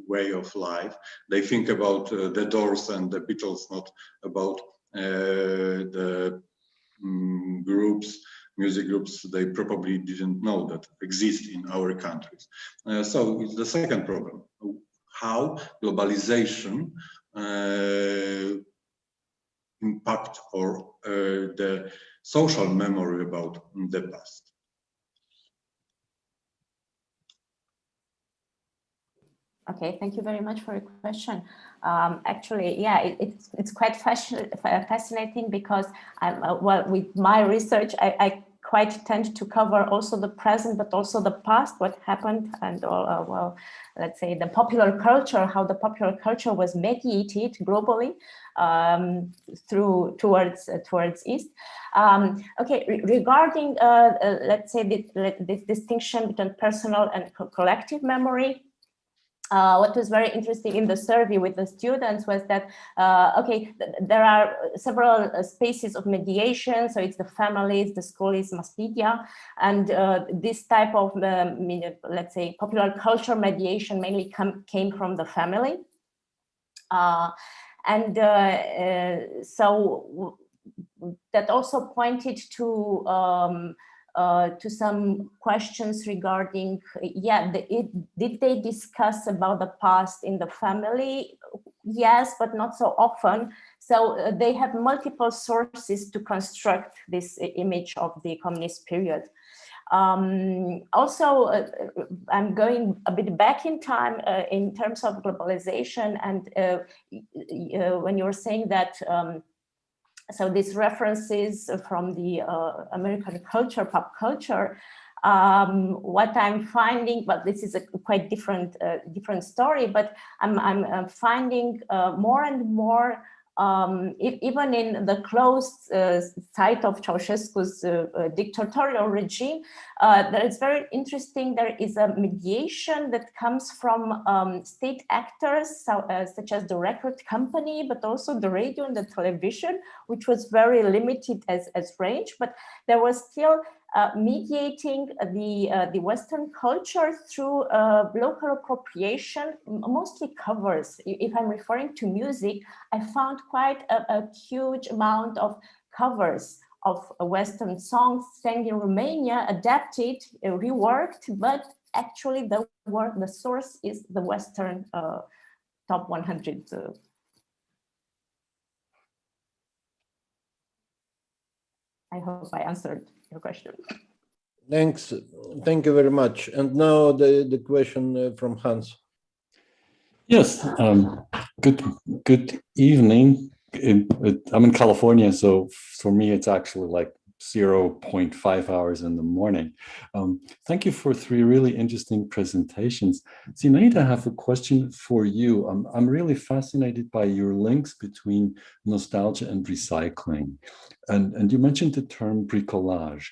[SPEAKER 8] way of life. They think about the Doors and the Beatles, not about the music groups they probably didn't know that exist in our countries. So it's the second problem, how globalization impact or the social memory about the past.
[SPEAKER 4] Okay, thank you very much for your question. Actually, yeah, it's quite fascinating because well, with my research, I quite tend to cover also the present, but also the past, what happened, and well, let's say the popular culture, how the popular culture was mediated globally towards East. Okay, regarding let's say this distinction between personal and collective memory. What was very interesting in the survey with the students was that, okay, there are several spaces of mediation. So it's the families, the schools, mass media, and this type of, let's say, popular culture mediation mainly came from the family. So that also pointed to some questions regarding, yeah, did they discuss about the past in the family? Yes, but not so often. So they have multiple sources to construct this image of the communist period. Also, I'm going a bit back in time in terms of globalization, and when you were saying that so these references from the American culture, pop culture, what I'm finding, but this is a quite different story, but I'm finding more and more, even in the closed site of Ceausescu's dictatorial regime, that is very interesting. There is a mediation that comes from state actors, such as the record company, but also the radio and the television, which was very limited as range, but there was still mediating the Western culture through local appropriation, mostly covers. If I'm referring to music, I found quite a huge amount of covers of Western songs sang in Romania, adapted, reworked, but actually the source is the Western top 100. I hope I answered your question.
[SPEAKER 1] Thanks. Thank you very much. And now the question from Hans.
[SPEAKER 9] Yes. Good evening. I'm in California, so for me it's actually like 0.5 hours in the morning. Thank you for 3 really interesting presentations. Zinaida, I have a question for you. I'm really fascinated by your links between nostalgia and recycling. And you mentioned the term bricolage.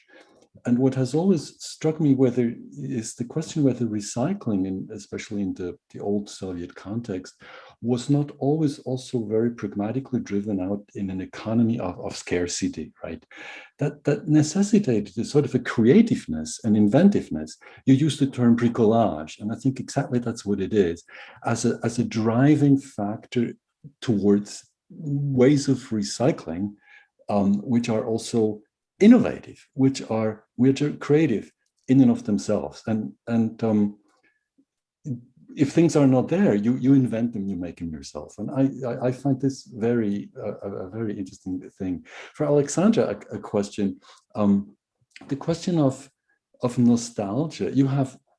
[SPEAKER 9] And what has always struck me is the question whether recycling, especially in the old Soviet context, was not always also very pragmatically driven out in an economy of scarcity, right? That necessitated a sort of a creativeness and inventiveness. You used the term bricolage, and I think exactly that's what it is, as a driving factor towards ways of recycling, which are also innovative, which are creative in and of themselves. And if things are not there, you invent them, you make them yourself. And I find this a very interesting thing. For Alexandra, a question, the question of nostalgia.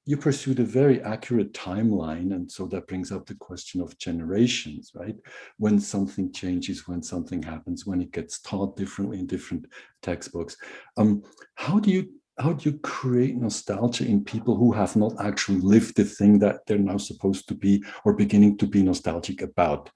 [SPEAKER 9] You pursued a very accurate timeline, and so that brings up the question of generations, right? When something changes, when something happens, when it gets taught differently in different textbooks. How do you create nostalgia in people who have not actually lived the thing that they're now supposed to be or beginning to be nostalgic about?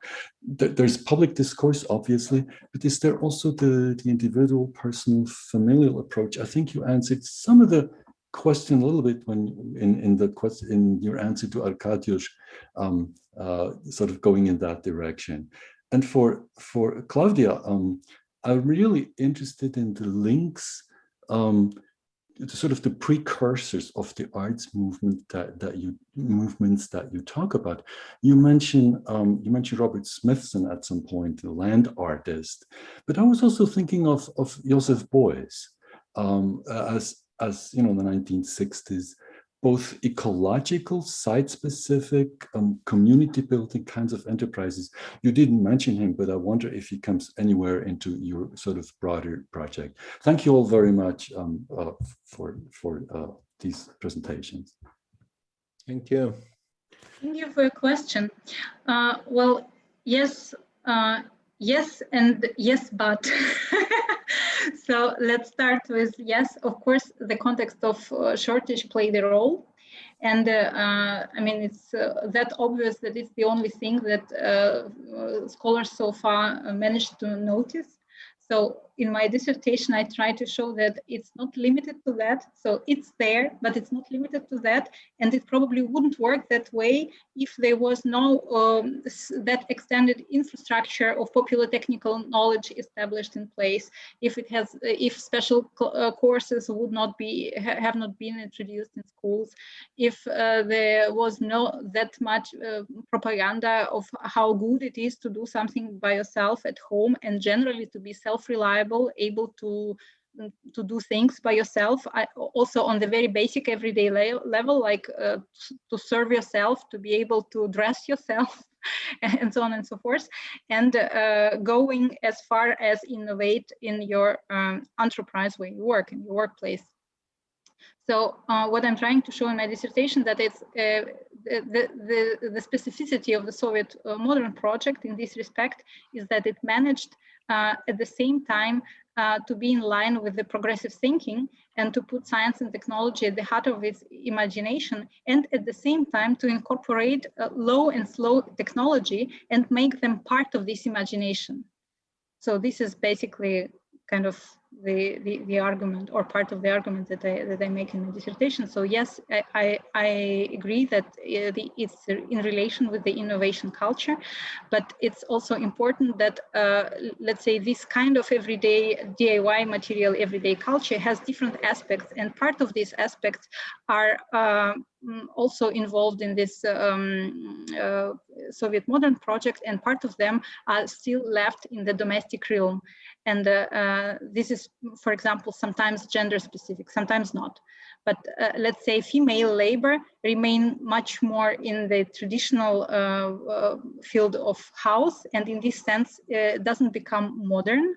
[SPEAKER 9] There's public discourse, obviously, but is there also the individual, personal, familial approach? I think you answered some of the question a little bit when in your answer to Arkadiusz, sort of going in that direction. And for Claudia, I'm really interested in the links, sort of the precursors of the arts movement movements that you talk about. You mentioned Robert Smithson at some point, the land artist, but I was also thinking of Joseph Beuys as you know, in the 1960s, both ecological, site-specific, community building kinds of enterprises. You didn't mention him, but I wonder if he comes anywhere into your sort of broader project. Thank you all very much for these presentations.
[SPEAKER 1] Thank you.
[SPEAKER 3] Thank you for your question. Well, yes, yes, and yes, but. So let's start with yes, of course, the context of shortage played a role. And I mean, it's that obvious that it's the only thing that scholars so far managed to notice. So in my dissertation, I try to show that it's not limited to that. So it's there, but it's not limited to that. And it probably wouldn't work that way if there was no that extended infrastructure of popular technical knowledge established in place. If special courses would not have not been introduced in schools, if there was no that much propaganda of how good it is to do something by yourself at home and generally to be self-reliable, able to do things by yourself, also on the very basic everyday level, like to serve yourself, to be able to dress yourself, and so on and so forth, and going as far as innovate in your enterprise where you work, in your workplace. So what I'm trying to show in my dissertation, that it's the specificity of the Soviet modern project in this respect is that it managed at the same time to be in line with the progressive thinking and to put science and technology at the heart of its imagination, and at the same time to incorporate low and slow technology and make them part of this imagination. So this is basically kind of the argument, or part of the argument that I make in the dissertation. So yes, I agree that it's in relation with the innovation culture, but it's also important that let's say this kind of everyday DIY material, everyday culture has different aspects, and part of these aspects are also involved in this Soviet modern project, and part of them are still left in the domestic realm. And this is, for example, sometimes gender specific, sometimes not. But let's say female labor remain much more in the traditional field of house, and in this sense, doesn't become modern,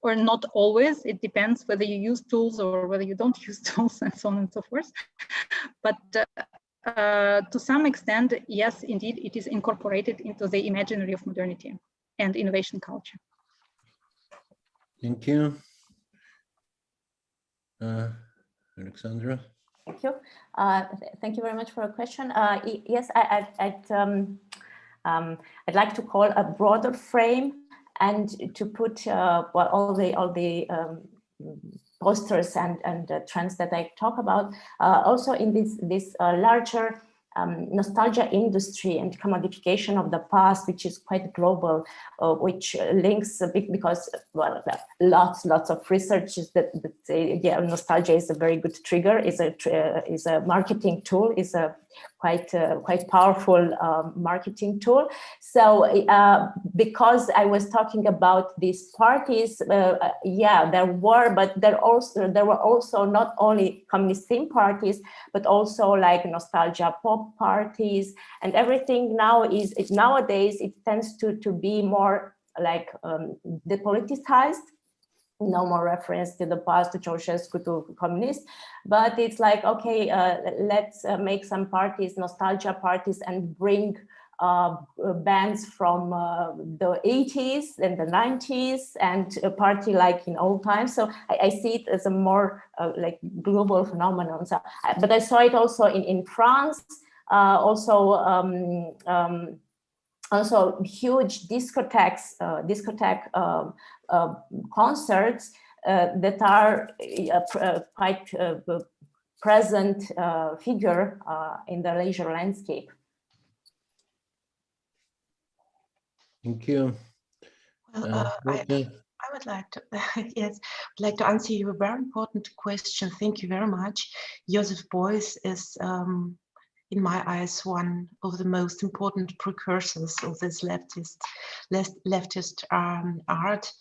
[SPEAKER 3] or not always. It depends whether you use tools or whether you don't use tools, and so on and so forth. But to some extent, yes, indeed, it is incorporated into the imaginary of modernity and innovation culture.
[SPEAKER 1] Thank you. Alexandra?
[SPEAKER 4] Thank you. Thank you very much for a question. Yes, I'd like to call a broader frame and to put well, all the posters and trends that I talk about, also in this larger nostalgia industry and commodification of the past, which is quite global, which links because, well, lots of research that say, yeah, nostalgia is a very good trigger, is a marketing tool, is a quite powerful marketing tool. So because I was talking about these parties, yeah, there were also not only communist theme parties, but also like nostalgia pop parties, and everything now nowadays it tends to be more like depoliticized. No more reference to the past, to Ceausescu, to communists, but it's like, okay, let's make some parties, nostalgia parties, and bring bands from the 80s and the 90s and a party like in old times. So I see it as a more like global phenomenon. So, but I saw it also in France, also huge discotheque concerts that are quite present figure in the leisure landscape.
[SPEAKER 1] Thank you.
[SPEAKER 6] Well, I would like to, yes, I'd like to answer you a very important question. Thank you very much. Joseph Beuys is, in my eyes, one of the most important precursors of this leftist art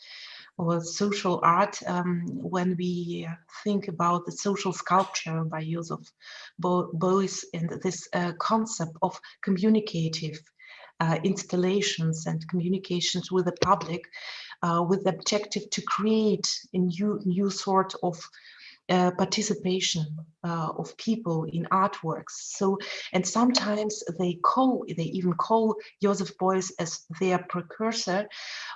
[SPEAKER 6] or social art. When we think about the social sculpture by Joseph Beuys and this concept of communicative installations and communications with the public, with the objective to create a new sort of participation of people in artworks. So, and sometimes they even call Joseph Beuys as their precursor.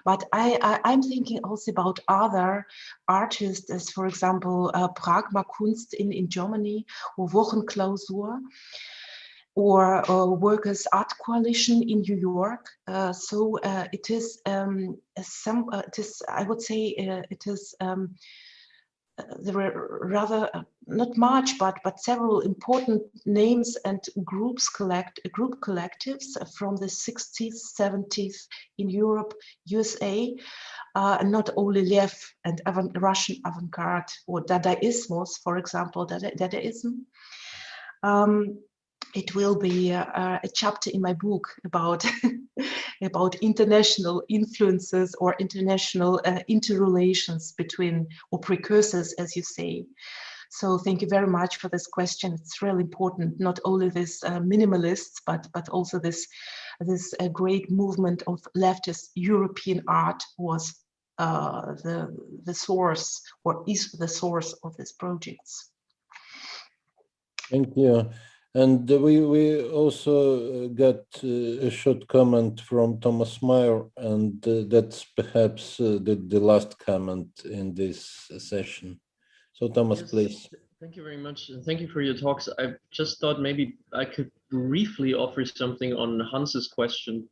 [SPEAKER 6] But I'm thinking also about other artists, as for example, Pragma Kunst in Germany, or Wochenklausur, or Workers' Art Coalition in New York. So it is I would say it is there were rather not much, but several important names and group collectives from the 60s, 70s in Europe, USA, and not only Lev and Russian avant-garde or Dadaismos, for example, Dadaism. It will be a chapter in my book about about international influences or international interrelations between, or precursors, as you say. So thank you very much for this question. It's really important, not only this minimalists, but also this great movement of leftist European art was the source, or is the source of these projects.
[SPEAKER 1] Thank you. And we also got a short comment from Thomas Meyer, and that's perhaps the last comment in this session. So Thomas, yes, please.
[SPEAKER 10] Thank you very much. Thank you for your talks. I just thought maybe I could briefly offer something on Hans's question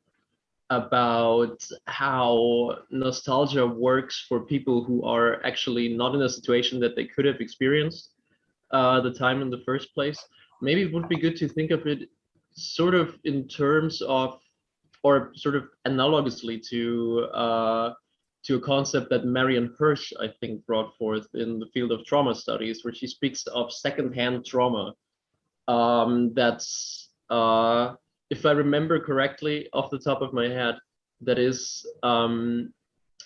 [SPEAKER 10] about how nostalgia works for people who are actually not in a situation that they could have experienced the time in the first place. Maybe it would be good to think of it sort of in terms of, or sort of analogously to a concept that Marion Hirsch, I think, brought forth in the field of trauma studies, where she speaks of secondhand trauma. That's, if I remember correctly off the top of my head, that is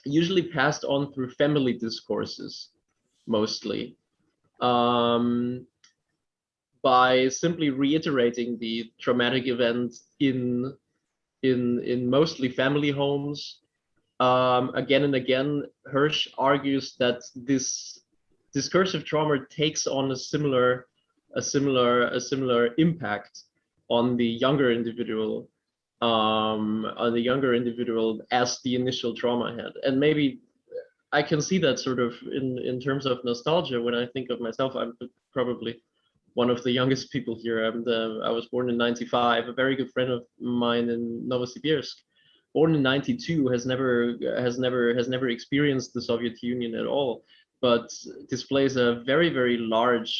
[SPEAKER 10] usually passed on through family discourses, mostly. By simply reiterating the traumatic event in mostly family homes, again and again, Hirsch argues that this discursive trauma takes on a similar impact on the younger individual, as the initial trauma had. And maybe I can see that sort of in terms of nostalgia. When I think of myself, I'm probably one of the youngest people here. I was born in '95. A very good friend of mine in Novosibirsk, born in '92, has never experienced the Soviet Union at all. but displays a very, very large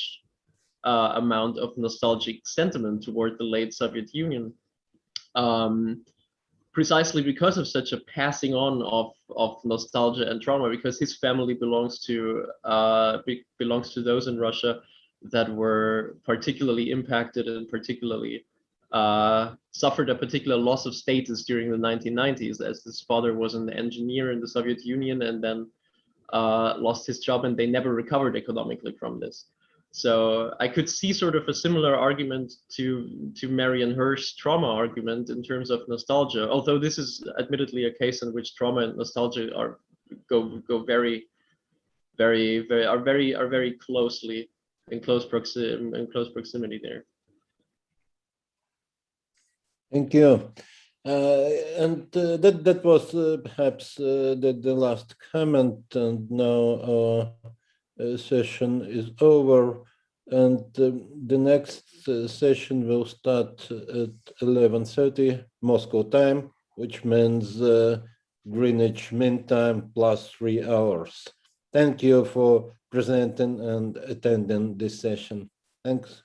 [SPEAKER 10] amount of nostalgic sentiment toward the late Soviet Union, precisely because of such a passing on of nostalgia and trauma, because his family belongs to those in Russia that were particularly impacted and particularly suffered a particular loss of status during the 1990s, as his father was an engineer in the Soviet Union and then lost his job, and they never recovered economically from this. So I could see sort of a similar argument to Marian Hirsch's trauma argument in terms of nostalgia, although this is admittedly a case in which trauma and nostalgia are very closely in close proximity there.
[SPEAKER 1] Thank you. That was perhaps the last comment, and now our session is over, and the next session will start at 11:30 Moscow time, which means Greenwich Mean Time plus 3 hours. Thank you for presenting and attending this session. Thanks.